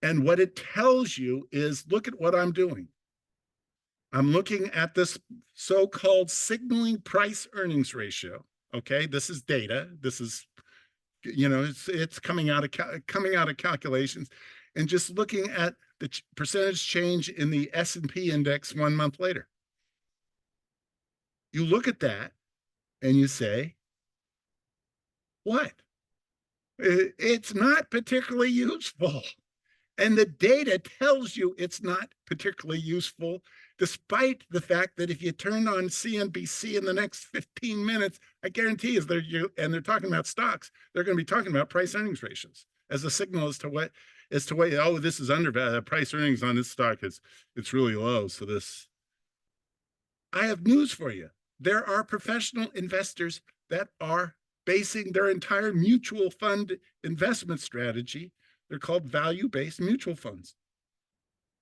And what it tells you is, look at what I'm doing. I'm looking at this so-called signaling price earnings ratio. Okay, this is data. This is, it's coming out of calculations, and just looking at the percentage change in the S&P index 1 month later. You look at that and you say, what? It's not particularly useful. And the data tells you it's not particularly useful, despite the fact that if you turn on CNBC in the next 15 minutes, I guarantee you, they're talking about stocks, they're going to be talking about price earnings ratios as a signal as to what, this is undervalued. Price earnings on this stock it's really low. So I have news for you. There are professional investors that are basing their entire mutual fund investment strategy. They're called value-based mutual funds.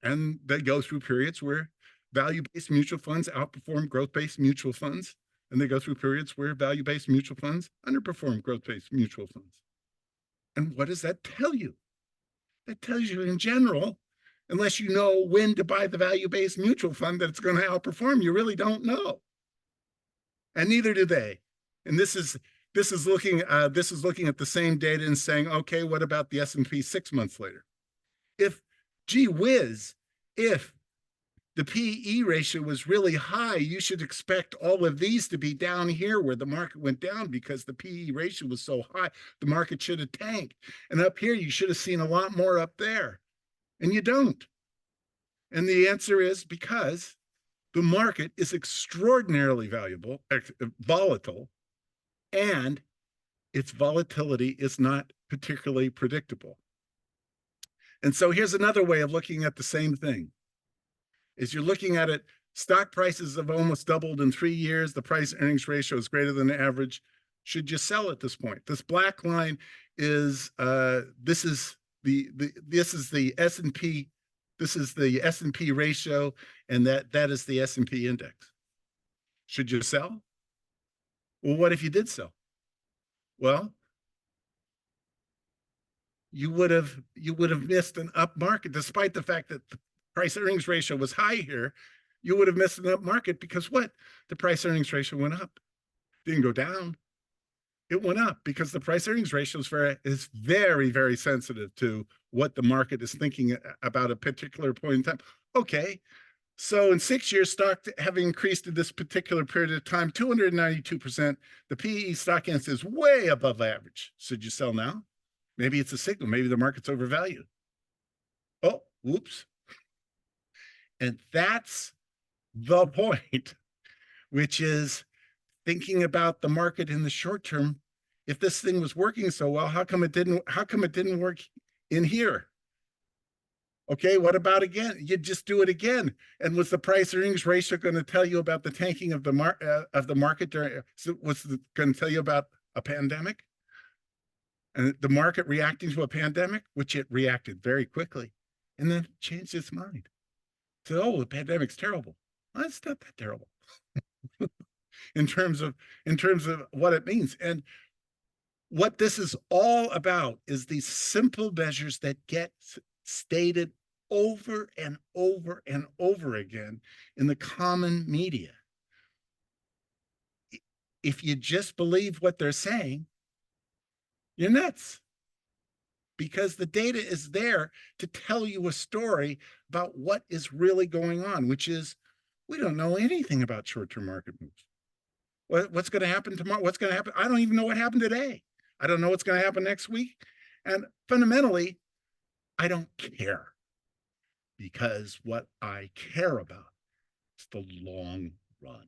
And they go through periods where value-based mutual funds outperform growth-based mutual funds. And they go through periods where value-based mutual funds underperform growth-based mutual funds. And what does that tell you? That tells you in general, unless you know when to buy the value-based mutual fund that it's going to outperform, you really don't know. And neither do they. And this is looking at the same data and saying, okay, what about the S&P 6 months later? If the PE ratio was really high, you should expect all of these to be down here where the market went down because the PE ratio was so high, the market should have tanked. And up here, you should have seen a lot more up there. And you don't. And the answer is because the market is extraordinarily volatile, and its volatility is not particularly predictable. And so here's another way of looking at the same thing. Is you're looking at it, stock prices have almost doubled in 3 years. The price earnings ratio is greater than the average. Should you sell at this point? This black line is this is the S&P. This is the S&P ratio, and that is the S&P index. Should you sell? Well, what if you did sell? Well, you would have missed an up market, despite the fact that the price earnings ratio was high here. You would have missed an up market because what? The price earnings ratio went up. Didn't go down. It went up because the price earnings ratio is very, very sensitive to what the market is thinking about a particular point in time. Okay, so in 6 years, stock having increased in this particular period of time, 292%, the PE stock index is way above average. Should you sell now? Maybe it's a signal. Maybe the market's overvalued. Oh, whoops. And that's the point, which is thinking about the market in the short term. If this thing was working so well, how come it didn't work in here? Okay, what about again? You just do it again. And was the price earnings ratio going to tell you about the tanking of the market during? Was it going to tell you about a pandemic? And the market reacting to a pandemic, which it reacted very quickly, and then changed its mind. Said, "Oh, the pandemic's terrible." Well, it's not that terrible in terms of what it means. And what this is all about is these simple measures that get stated over and over and over again in the common media. If you just believe what they're saying, you're nuts, because the data is there to tell you a story about what is really going on, which is we don't know anything about short-term market moves. What's going to happen tomorrow? What's going to happen? I don't even know what happened today. I don't know what's going to happen next week. And fundamentally, I don't care, because what I care about is the long run,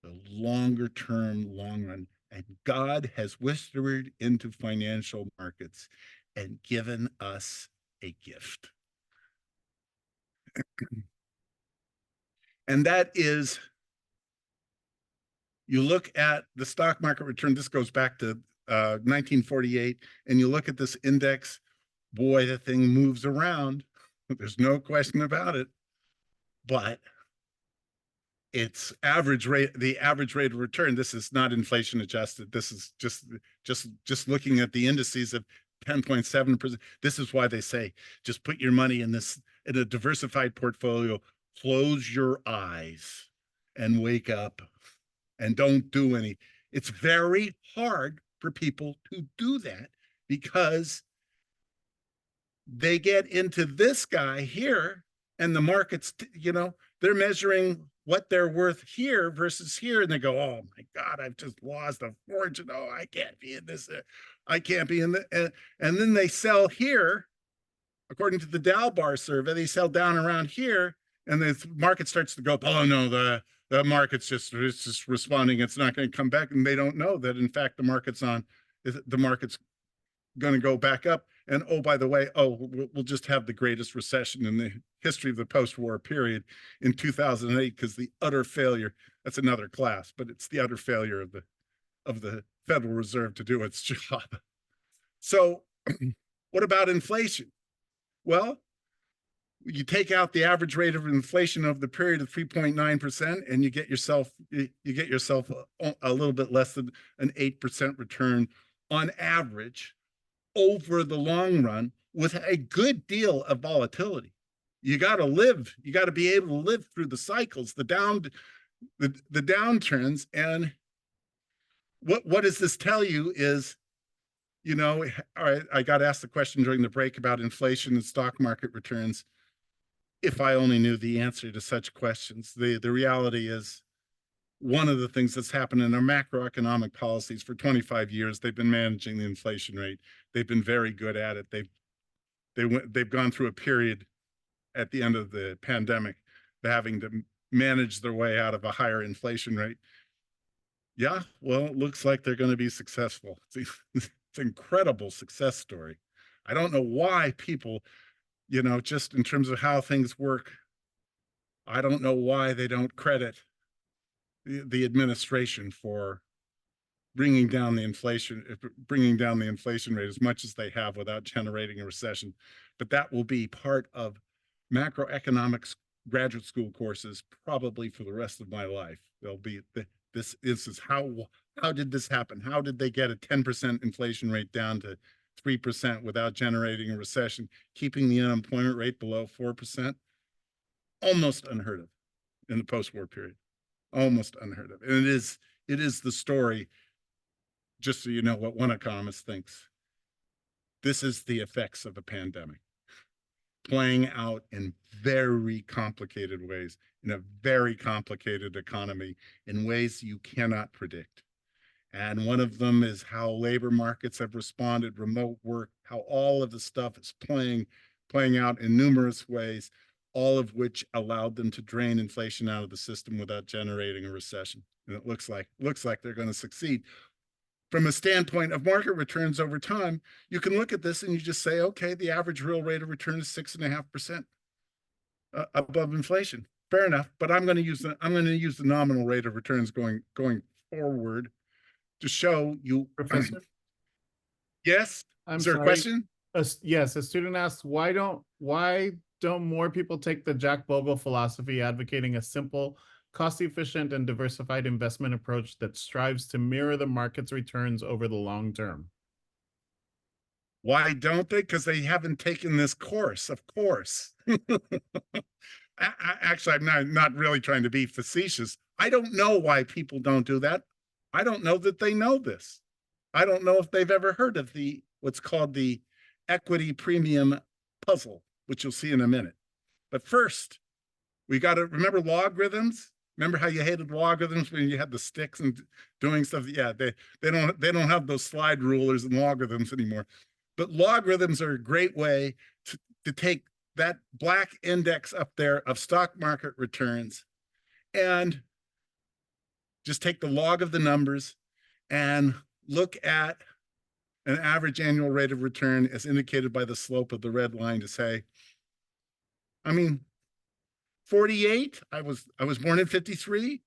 the longer term, long run. And God has whispered into financial markets and given us a gift. And that is, you look at the stock market return. This goes back to 1948, and you look at this index. Boy, the thing moves around. There's no question about it. But its average rate, the average rate of return, this is not inflation adjusted. This is just looking at the indices of 10.7%. This is why they say just put your money in a diversified portfolio, close your eyes and wake up and don't do any. It's very hard for people to do that because they get into this guy here, and the markets, they're measuring what they're worth here versus here, and they go, "Oh my God, I've just lost a fortune. Oh, I can't be in this. I can't be in the." And then they sell here, according to the Dow Bar survey, they sell down around here, and the market starts to go, "Oh no, the market's just responding. It's not going to come back," and they don't know that in fact the market's going to go back up. And oh, by the way, we'll just have the greatest recession in the history of the post-war period in 2008, because the utter failure, that's another class, but it's the utter failure of the Federal Reserve to do its job. So what about inflation? Well, you take out the average rate of inflation of the period of 3.9%, and you get yourself a little bit less than an 8% return on average over the long run, with a good deal of volatility. You got to be able to live through the cycles, the downturns. And what does this tell you is, I got asked the question during the break about inflation and stock market returns. If I only knew the answer to such questions. The reality is, one of the things that's happened in our macroeconomic policies for 25 years, they've been managing the inflation rate. They've been very good at it. They've gone through a period at the end of the pandemic, having to manage their way out of a higher inflation rate. Yeah, well, it looks like they're going to be successful. It's an incredible success story. I don't know why people, just in terms of how things work, I don't know why they don't credit the administration for bringing down the inflation rate as much as they have without generating a recession. But that will be part of macroeconomics graduate school courses probably for the rest of my life. They'll be this is how did this happen? How did they get a 10% inflation rate down to 3% without generating a recession, keeping the unemployment rate below 4%? Almost unheard of in the post-war period. Almost unheard of. And it is the story, just so you know what one economist thinks. This is the effects of a pandemic playing out in very complicated ways, in a very complicated economy, in ways you cannot predict. And one of them is how labor markets have responded, remote work, how all of the stuff is playing out in numerous ways, all of which allowed them to drain inflation out of the system without generating a recession. And it looks like they're going to succeed. From a standpoint of market returns over time, you can look at this and you just say, okay, the average real rate of return is 6.5% above inflation. Fair enough, but I'm going to use the nominal rate of returns going forward to show you. Professor? Yes. I'm is there sorry. a question? Yes, a student asks, why don't more people take the Jack Bogle philosophy advocating a simple, cost-efficient, and diversified investment approach that strives to mirror the market's returns over the long term? Why don't they? Because they haven't taken this course, of course. Actually, I'm not really trying to be facetious. I don't know why people don't do that. I don't know that they know this. I don't know if they've ever heard of what's called the equity premium puzzle, which you'll see in a minute. But first, we got to remember logarithms. Remember how you hated logarithms when you had the sticks and doing stuff? Yeah, they don't have those slide rulers and logarithms anymore. But logarithms are a great way to take that black index up there of stock market returns and just take the log of the numbers and look at an average annual rate of return as indicated by the slope of the red line to say, 48, I was born in 53,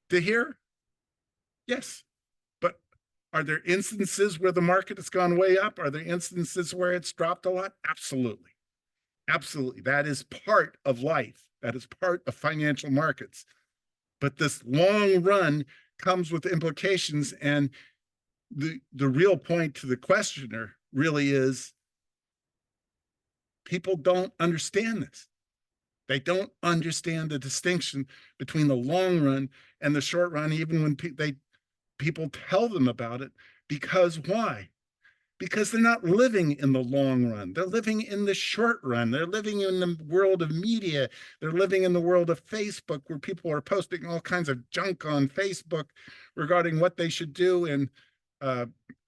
to here, yes. But are there instances where the market has gone way up? Are there instances where it's dropped a lot? Absolutely. Absolutely. That is part of life. That is part of financial markets. But this long run comes with implications. And the real point to the questioner really is people don't understand this. They don't understand the distinction between the long run and the short run, even when people tell them about it. Because why? Because they're not living in the long run. They're living in the short run. They're living in the world of media. They're living in the world of Facebook, where people are posting all kinds of junk on Facebook regarding what they should do in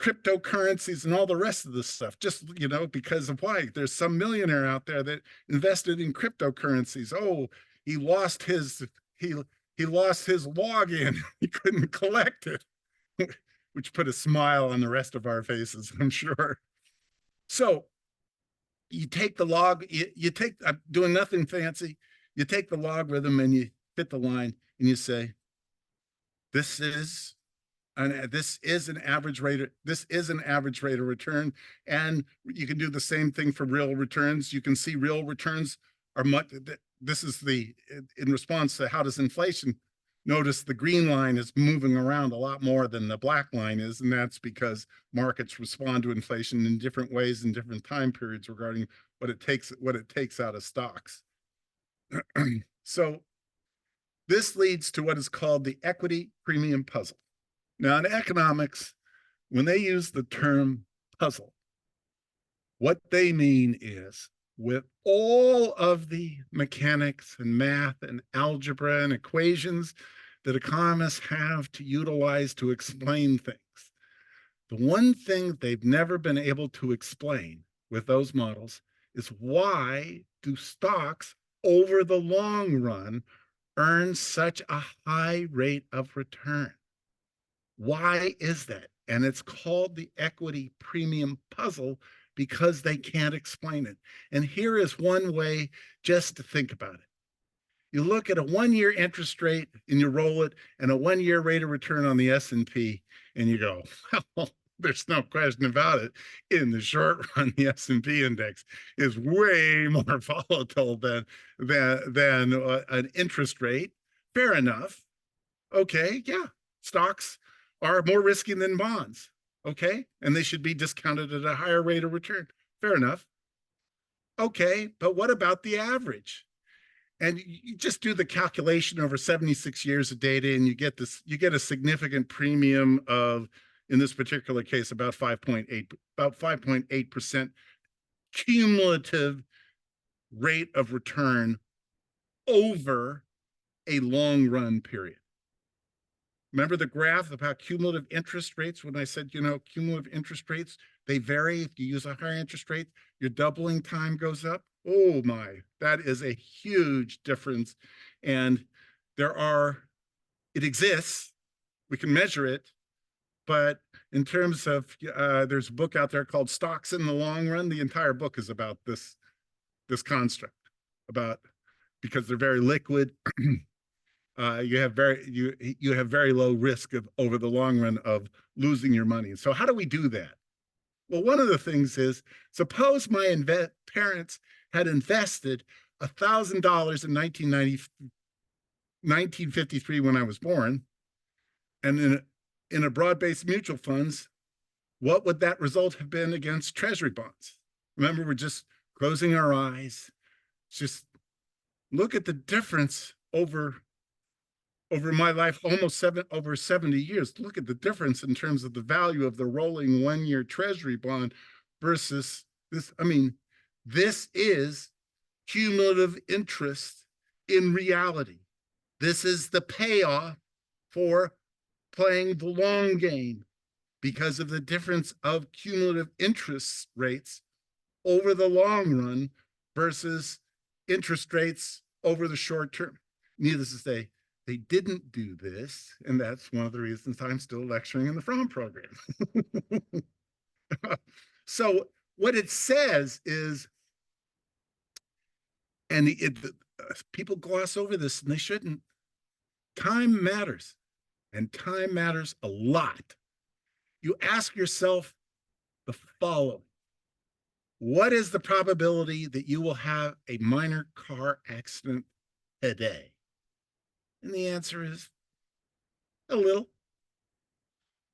cryptocurrencies and all the rest of this stuff. Just, because of why? There's some millionaire out there that invested in cryptocurrencies. Oh, he lost his login. He couldn't collect it. Which put a smile on the rest of our faces, I'm sure. So you take the log, you take, I'm doing nothing fancy. You take the logarithm and you fit the line and you say, this is an average rate of return. And you can do the same thing for real returns. You can see real returns are much, this is in response to how does inflation. Notice the green line is moving around a lot more than the black line is, and that's because markets respond to inflation in different ways in different time periods regarding what it takes out of stocks. So this leads to what is called the equity premium puzzle. Now, in economics, when they use the term puzzle, what they mean is, with all of the mechanics and math and algebra and equations that economists have to utilize to explain things, the one thing they've never been able to explain with those models is why do stocks over the long run earn such a high rate of return? Why is that? And it's called the equity premium puzzle because they can't explain it. And here is one way just to think about it. You look at a 1-year interest rate and you roll it and a 1-year rate of return on the S&P and you go, well, there's no question about it. In the short run, the S&P index is way more volatile than an interest rate. Fair enough. Okay, yeah, stocks are more risky than bonds. Okay, and they should be discounted at a higher rate of return. Fair enough. Okay, but what about the average? And you just do the calculation over 76 years of data and you get a significant premium of, in this particular case, about 5.8% cumulative rate of return over a long run period. Remember the graph about cumulative interest rates when I said, cumulative interest rates, they vary. If you use a higher interest rate, your doubling time goes up. Oh my, that is a huge difference. And it exists, we can measure it, but in terms of, there's a book out there called Stocks in the Long Run. The entire book is about this construct, because they're very liquid. You have very low risk of over the long run of losing your money. So how do we do that? Well, one of the things is, suppose my parents had invested $1,000 in 1953 when I was born, and in a broad-based mutual funds, what would that result have been against treasury bonds? Remember, we're just closing our eyes. Just look at the difference over my life, over 70 years. Look at the difference in terms of the value of the rolling 1-year treasury bond versus this. I mean, this is cumulative interest in reality. This is the payoff for playing the long game because of the difference of cumulative interest rates over the long run versus interest rates over the short term. Needless to say, they didn't do this, and that's one of the reasons I'm still lecturing in the Fromm program. So what it says is, and people gloss over this, and they shouldn't, time matters, and time matters a lot. You ask yourself the following: what is the probability that you will have a minor car accident today? And the answer is a little.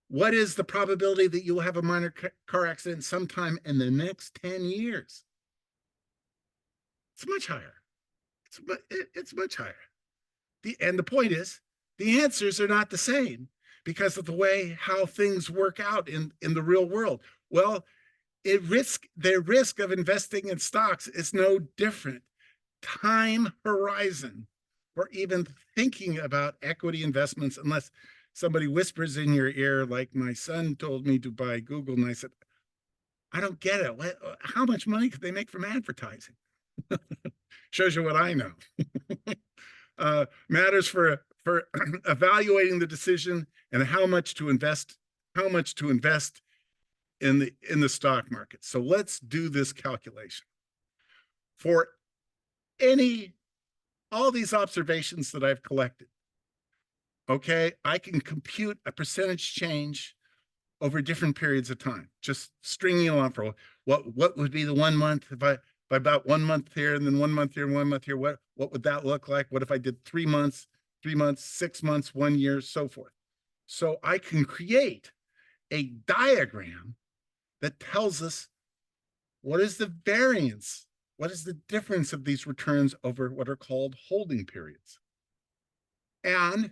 What is the probability that you will have a minor car accident sometime in the next 10 years? It's much higher. It's much higher. And the point is, the answers are not the same because of the way how things work out in the real world. Well, the risk of investing in stocks is no different. Time horizon for even thinking about equity investments, unless somebody whispers in your ear, like my son told me to buy Google, and I said, I don't get it. How much money could they make from advertising? Shows you what I know. Matters for evaluating the decision and how much to invest in the stock market. So let's do this calculation. For all these observations that I've collected, okay, I can compute a percentage change over different periods of time, just stringing along for what would be the 1 month if I about 1 month here and then 1 month here and 1 month here. What would that look like? What if I did 3 months, 6 months, 1 year, so forth. So I can create a diagram that tells us what is the variance, what is the difference of these returns over what are called holding periods. And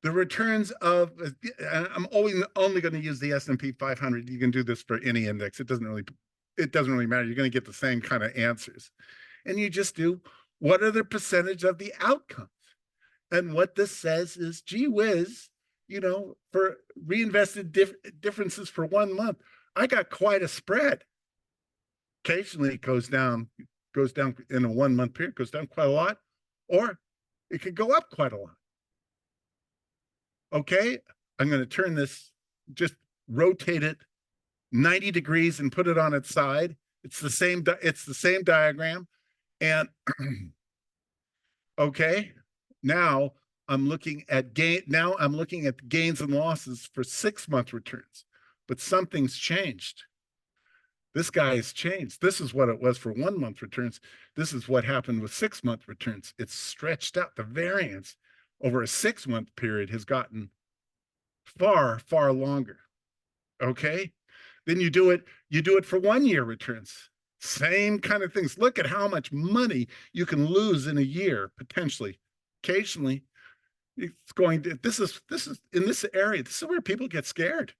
the returns of, I'm only going to use the S&P 500. You can do this for any index. It doesn't really matter. You're going to get the same kind of answers. And you just do, what are the percentage of the outcomes? And what this says is, gee whiz, for reinvested differences for 1 month, I got quite a spread. Occasionally it goes down in a 1 month period, goes down quite a lot, or It could go up quite a lot. Okay, I'm going to turn this, just rotate it 90 degrees and put it on its side. It's the same diagram. And okay, now I'm looking at gains and losses for 6-month returns, but something's changed. This guy has changed. This is what it was for 1-month returns. This is what happened with 6-month returns. It's stretched out. The variance over a 6-month period has gotten far, far longer. Okay. Then you do it for 1-year returns. Same kind of things. Look at how much money you can lose in a year, potentially. Occasionally, it's going to, this is in this area, this is where people get scared.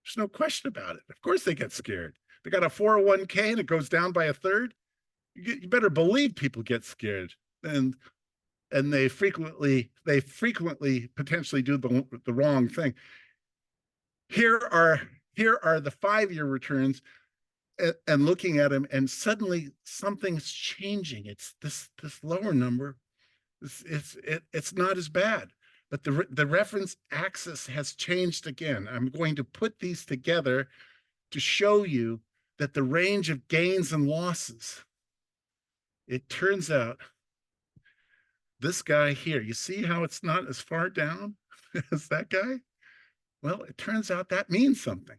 There's no question about it. Of course they get scared. They got a 401k and it goes down by a third. You better believe people get scared. And they frequently potentially do the wrong thing. Here are the 5-year returns, and looking at them, and suddenly something's changing. It's this lower number. It's not as bad, but the reference axis has changed again. I'm going to put these together to show you that the range of gains and losses, it turns out this guy here, you see how it's not as far down as that guy? Well, it turns out that means something.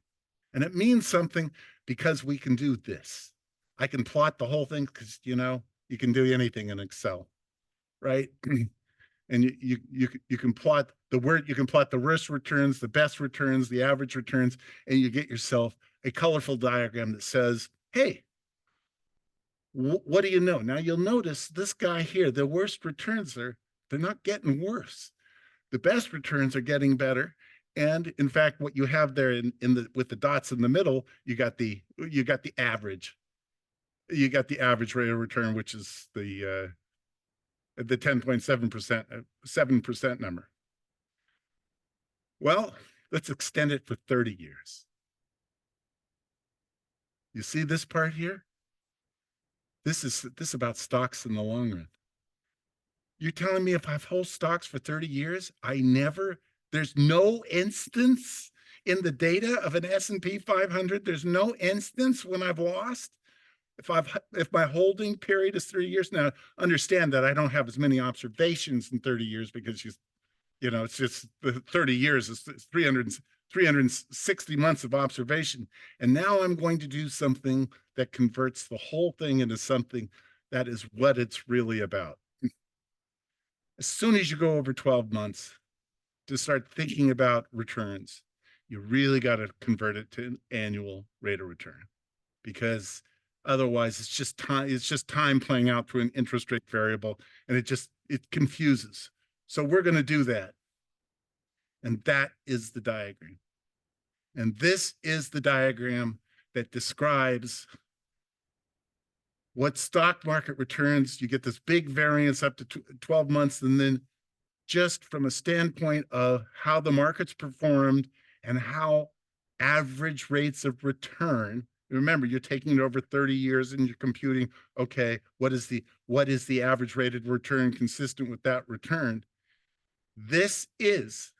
And it means something because we can do this. I can plot the whole thing because, you can do anything in Excel, right? And you can plot the worst returns, the best returns, the average returns, and you get yourself a colorful diagram that says, hey, what do you know? Now you'll notice this guy here, the worst returns they're not getting worse. The best returns are getting better. And in fact, what you have there with the dots in the middle, you got the average. You got the average rate of return, which is the 10.7%, 7% number. Well, let's extend it for 30 years. You see this part here? This is about stocks in the long run. You're telling me if I've held stocks for 30 years, there's no instance in the data of an S&P 500, there's no instance when I've lost? If my holding period is 30 years. Now, understand that I don't have as many observations in 30 years because it's just the 30 years is 360 months of observation. And now I'm going to do something that converts the whole thing into something that is what it's really about. As soon as you go over 12 months to start thinking about returns, you really got to convert it to an annual rate of return, because otherwise it's just time playing out through an interest rate variable, and it confuses. So we're going to do that. And that is the diagram. And this is the diagram that describes what stock market returns. You get this big variance up to 12 months, and then just from a standpoint of how the market's performed and how average rates of return. Remember, you're taking it over 30 years and you're computing, okay, what is the average rate of return consistent with that return? This is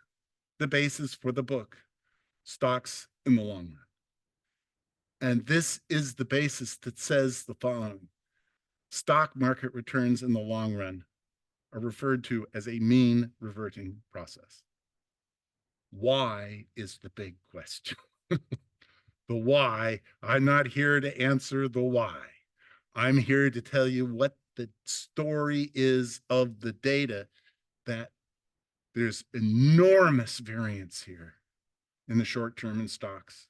the basis for the book, Stocks in the Long Run. And this is the basis that says the following: stock market returns in the long run are referred to as a mean reverting process. Why is the big question. The why. I'm not here to answer the why. I'm here to tell you what the story is of the data, that there's enormous variance here in the short term in stocks.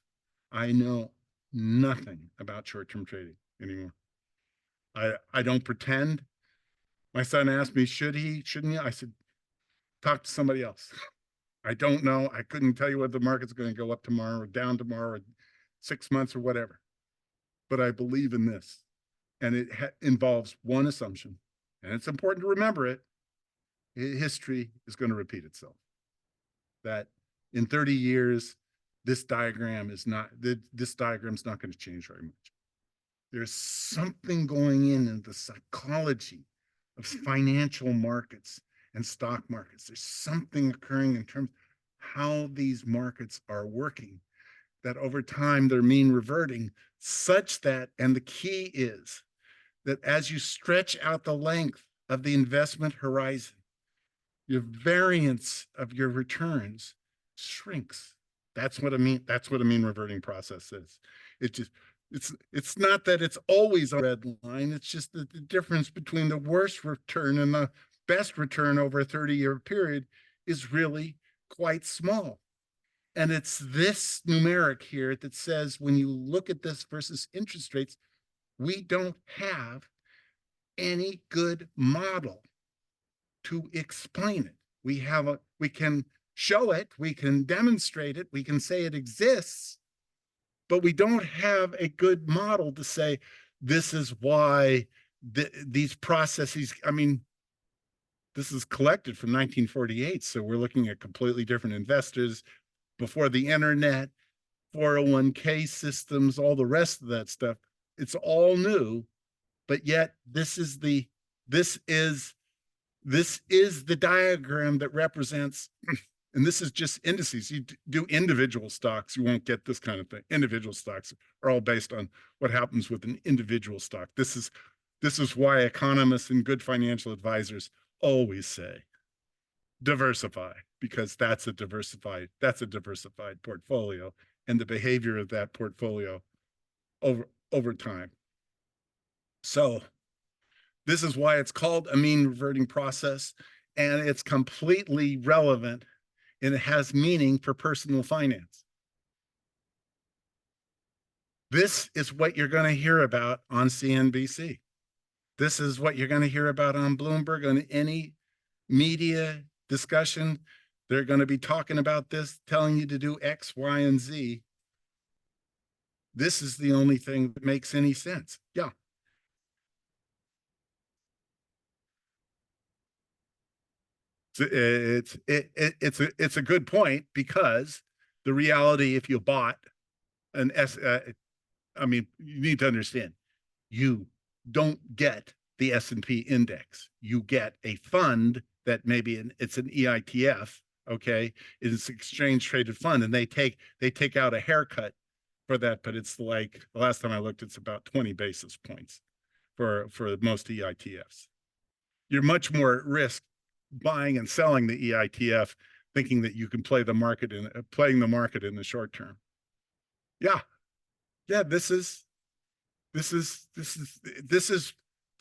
I know nothing about short-term trading anymore. I don't pretend. My son asked me, shouldn't he? I said, talk to somebody else. I don't know. I couldn't tell you whether the market's going to go up tomorrow or down tomorrow or 6 months or whatever. But I believe in this. And it involves one assumption. And it's important to remember it. History is going to repeat itself. That in 30 years, this diagram's not going to change very much. There's something going in the psychology of financial markets and stock markets. There's something occurring in terms of how these markets are working, that over time they're mean reverting, such that, and the key is that as you stretch out the length of the investment horizon, your variance of your returns shrinks. That's what a mean reverting process is. It just it's not that it's always a red line. It's just that the difference between the worst return and the best return over a 30-year period is really quite small. And it's this numeric here that says when you look at this versus interest rates, we don't have any good model to explain it. We can show it, we can demonstrate it, we can say it exists, but we don't have a good model to say this is why these processes, I mean, this is collected from 1948, so we're looking at completely different investors before the internet, 401k systems, all the rest of that stuff. It's all new, but yet this is the diagram that represents, and this is just indices. You do individual stocks, you won't get this kind of thing. Individual stocks are all based on what happens with an individual stock. This is why economists and good financial advisors always say diversify, because that's a diversified portfolio, and the behavior of that portfolio over time. So this is why it's called a mean reverting process, and it's completely relevant, and it has meaning for personal finance. This is what you're going to hear about on CNBC. This is what you're going to hear about on Bloomberg, on any media discussion. They're going to be talking about this, telling you to do X, Y, and Z. This is the only thing that makes any sense. Yeah. It's a good point, because the reality, if you bought an I mean, you need to understand, you don't get the S&P index. You get a fund that maybe it's an EITF, okay? It's exchange traded fund, and they take out a haircut for that, but it's like, the last time I looked, it's about 20 basis points for most EITFs. You're much more at risk buying and selling the EITF, thinking that you can playing the market in the short term. Yeah. This is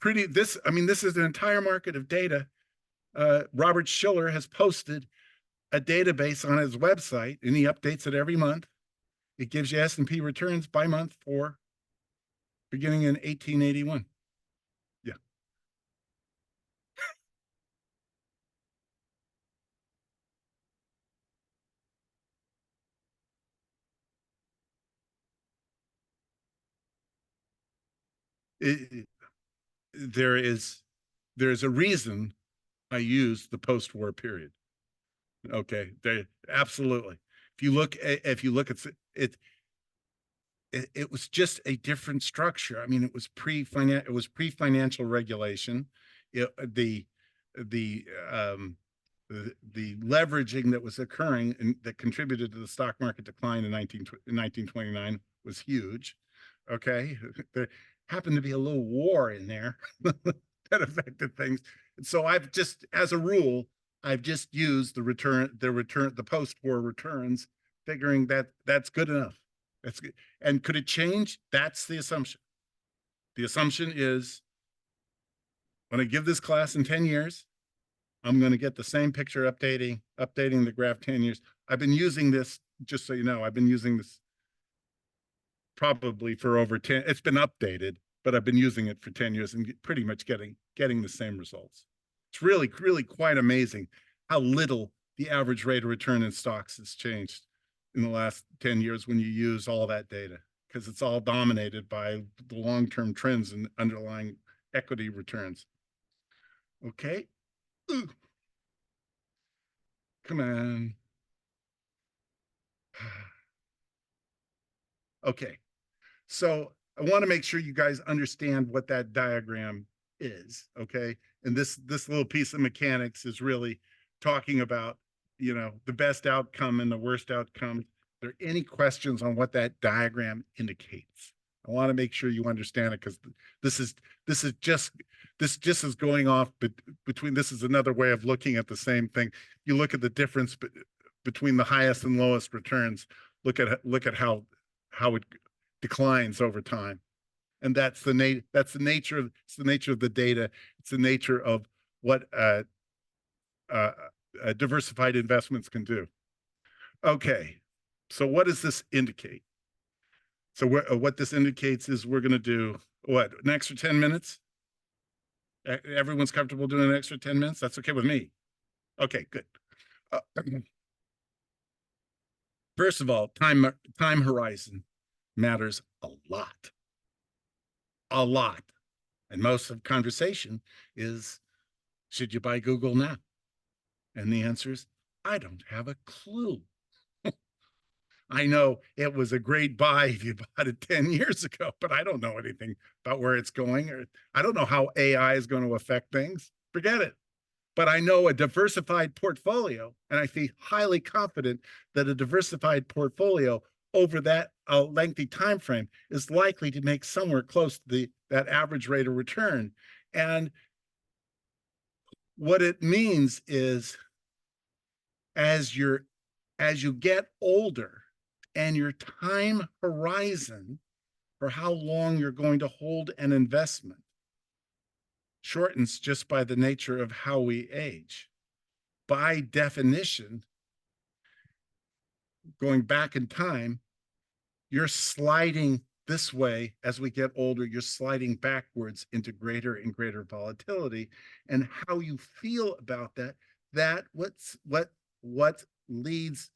pretty, I mean, this is an entire market of data. Robert Schiller has posted a database on his website, and he updates it every month. It gives you S&P returns by month for beginning in 1881. Yeah. There's a reason I use the post-war period. Okay, absolutely. If you look at it, it was just a different structure. I mean, it was pre-financial regulation. The leveraging that was occurring and that contributed to the stock market decline in 1929 was huge. Okay, there happened to be a little war in there that affected things. And so as a rule, I've just used the post-war returns, figuring that that's good enough. That's good. And could it change? That's the assumption. The assumption is, when I give this class in 10 years, I'm going to get the same picture updating the graph 10 years. I've been using this, just so you know, I've been using this probably for over 10. It's been updated, but I've been using it for 10 years and pretty much getting the same results. It's really, really quite amazing how little the average rate of return in stocks has changed in the last 10 years when you use all that data, because it's all dominated by the long-term trends and underlying equity returns. Okay. Ooh. Come on. Okay. So I want to make sure you guys understand what that diagram is. Okay. And this little piece of mechanics is really talking about, you know, the best outcome and the worst outcome. Are there any questions on what that diagram indicates? I want to make sure you understand it, because this just is going off between. This is another way of looking at the same thing. You look at the difference between the highest and lowest returns. Look at how it declines over time, and that's the nature of the data. It's the nature of what diversified investments can do. Okay, so what does this indicate? So what this indicates is we're going to do what, an extra 10 minutes? Everyone's comfortable doing an extra 10 minutes? That's okay with me. Okay, good. First of all, time horizon matters a lot. A lot. And most of the conversation is, should you buy Google now? And the answer is, I don't have a clue. I know it was a great buy if you bought it 10 years ago, but I don't know anything about where it's going, or I don't know how AI is going to affect things. Forget it. But I know a diversified portfolio, and I feel highly confident that a diversified portfolio over that lengthy time frame is likely to make somewhere close to that average rate of return. And what it means is, as you get older, and your time horizon for how long you're going to hold an investment shortens just by the nature of how we age. By definition, going back in time, you're sliding this way. As we get older, you're sliding backwards into greater and greater volatility. And how you feel about that what leads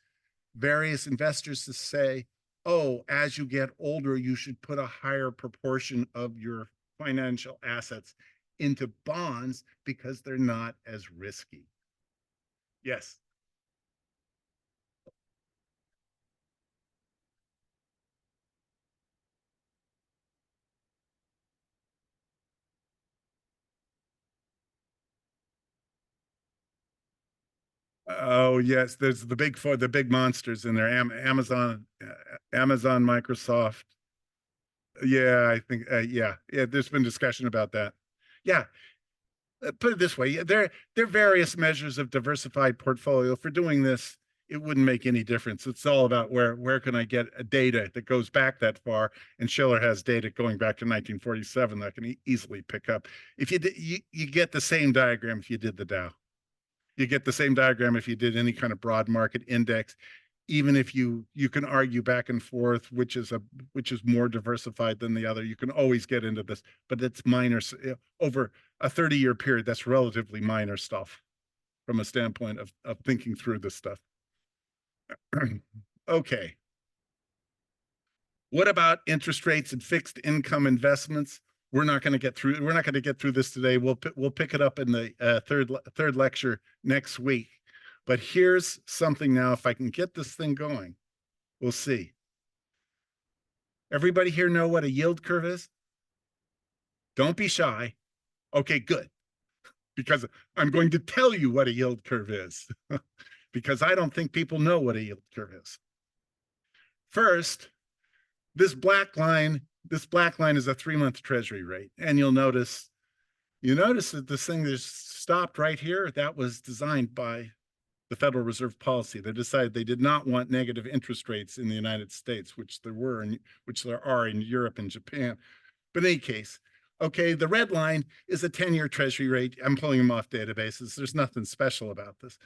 various investors to say, oh, as you get older, you should put a higher proportion of your financial assets into bonds because they're not as risky. Yes. Oh yes, there's the big monsters in there. Amazon, Microsoft. Yeah, I think yeah. There's been discussion about that. Yeah, put it this way: there are various measures of diversified portfolio. For doing this, it wouldn't make any difference. It's all about where can I get a data that goes back that far, and Schiller has data going back to 1947 that I can easily pick up. If you get the same diagram if you did the Dow. You get the same diagram if you did any kind of broad market index. Even if you can argue back and forth which is more diversified than the other, you can always get into this, but it's minor. Over a 30-year period, that's relatively minor stuff from a standpoint of thinking through this stuff. Okay. What about interest rates and fixed income investments? We're not going to get through this today. We'll pick it up in the third lecture next week. But here's something now. If I can get this thing going, we'll see. Everybody here know what a yield curve is? Don't be shy. Okay, good. Because I'm going to tell you what a yield curve is. Because I don't think people know what a yield curve is. First, this black line is a 3-month treasury rate. And you notice that this thing is stopped right here. That was designed by the Federal Reserve policy. They decided they did not want negative interest rates in the United States, which there are in Europe and Japan. But in any case, okay, the red line is a 10-year treasury rate. I'm pulling them off databases. There's nothing special about this.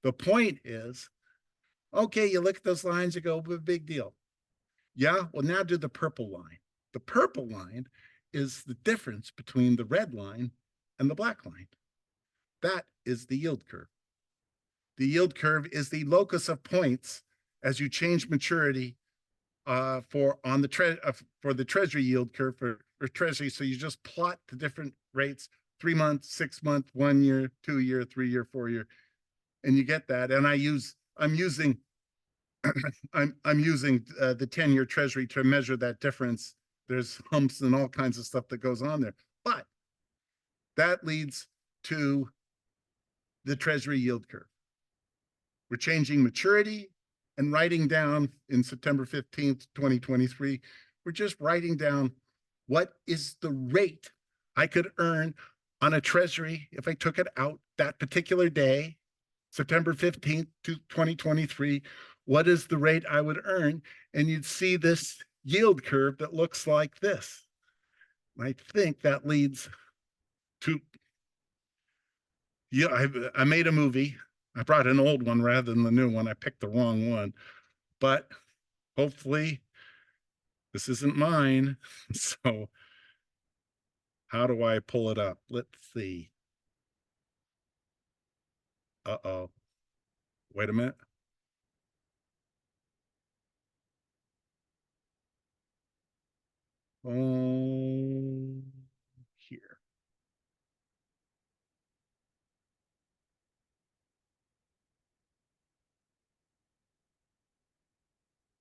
The point is, okay, you look at those lines, you go, big deal. Yeah, well, now do the purple line. The purple line is the difference between the red line and the black line. That is the yield curve. The yield curve is the locus of points as you change maturity for the treasury yield curve for treasury. So you just plot the different rates: 3 months, 6 month, 1 year, 2 year, 3 year, 4 year, and you get that. And I'm using the 10-year treasury to measure that difference. There's humps and all kinds of stuff that goes on there, but that leads to the Treasury yield curve. We're changing maturity and writing down in September 15th, 2023, we're just writing down what is the rate I could earn on a Treasury if I took it out that particular day, September 15th to 2023, what is the rate I would earn? And you'd see this yield curve that looks like this. I think that leads to, yeah, I made a movie. I brought an old one rather than the new one. I picked the wrong one, but hopefully this isn't mine. So how do I pull it up? Let's see. Uh-oh. Wait a minute. Here.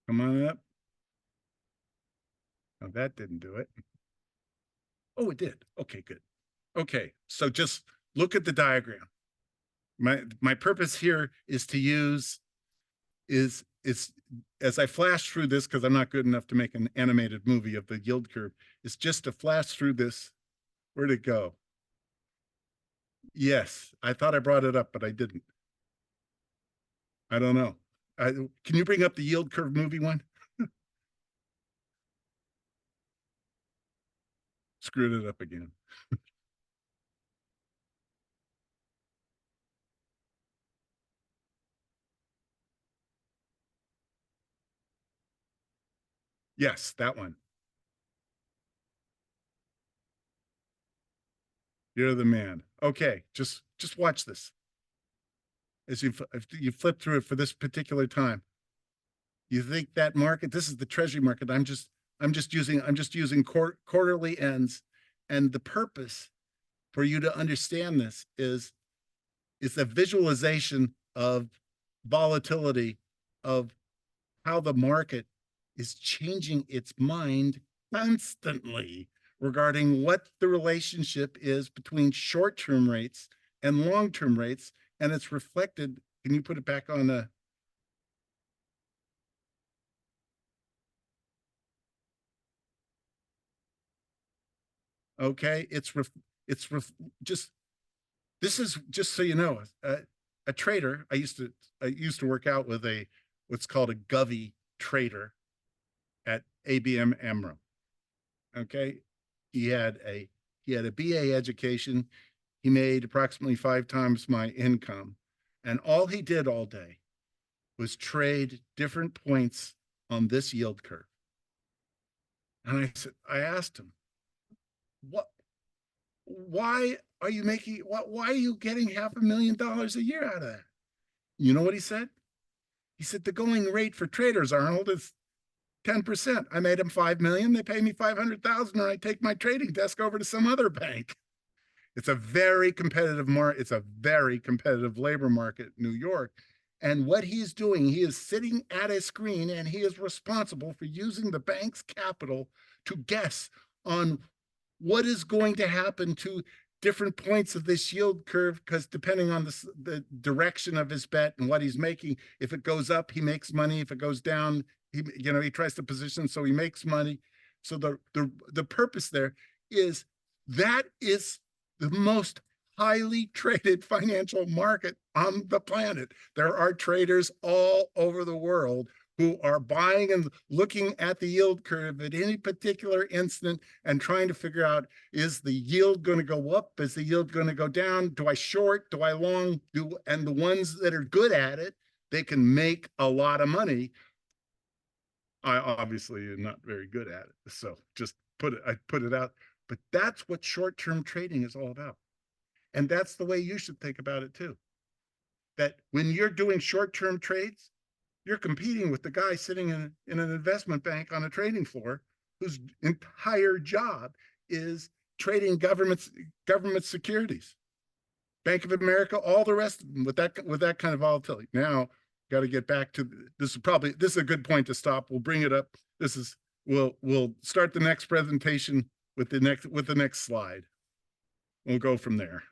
Come on up. Oh, that didn't do it. Oh, it did. Okay, good. Okay, so just look at the diagram. My purpose here is to use is as I flash through this, because I'm not good enough to make an animated movie of the yield curve, is just to flash through this. Where'd it go? Yes, I thought I brought it up, but I didn't. I don't know. Can you bring up the yield curve movie one? Screwed it up again. Yes, that one. You're the man. Okay, just watch this. As you flip through it for this particular time, you think that market, this is the Treasury market. I'm just using quarterly ends, and the purpose for you to understand this is a visualization of volatility, of how the market is changing its mind constantly regarding what the relationship is between short-term rates and long-term rates, and it's reflected. Can you put it back on the? Okay, just, this is just so you know, a trader. I used to work out with what's called a Govy trader at ABN AMRO. Okay, he had a BA education. He made approximately 5 times my income, and all he did all day was trade different points on this yield curve. And I asked him, why are you getting $500,000 a year out of that? You know what he said? He said, the going rate for traders, Arnold, is 10%. I made them 5 million. They pay me 500,000, and I take my trading desk over to some other bank. It's a very competitive market. It's a very competitive labor market in New York. And what he's doing, he is sitting at a screen, and he is responsible for using the bank's capital to guess on what is going to happen to different points of this yield curve, because depending on the direction of his bet and what he's making, if it goes up, he makes money. If it goes down, he tries to position so he makes money. So the purpose there is that is the most highly traded financial market on the planet. There are traders all over the world who are buying and looking at the yield curve at any particular instant and trying to figure out, is the yield going to go up? Is the yield going to go down? Do I short? Do I long? And the ones that are good at it, they can make a lot of money. I obviously am not very good at it, so I put it out. But that's what short-term trading is all about. And that's the way you should think about it too. That when you're doing short-term trades, you're competing with the guy sitting in an investment bank on a trading floor whose entire job is trading government securities. Bank of America, all the rest of them with that kind of volatility. Now, got to get back to this is a good point to stop. We'll bring it up. We'll start the next presentation with the next slide. We'll go from there.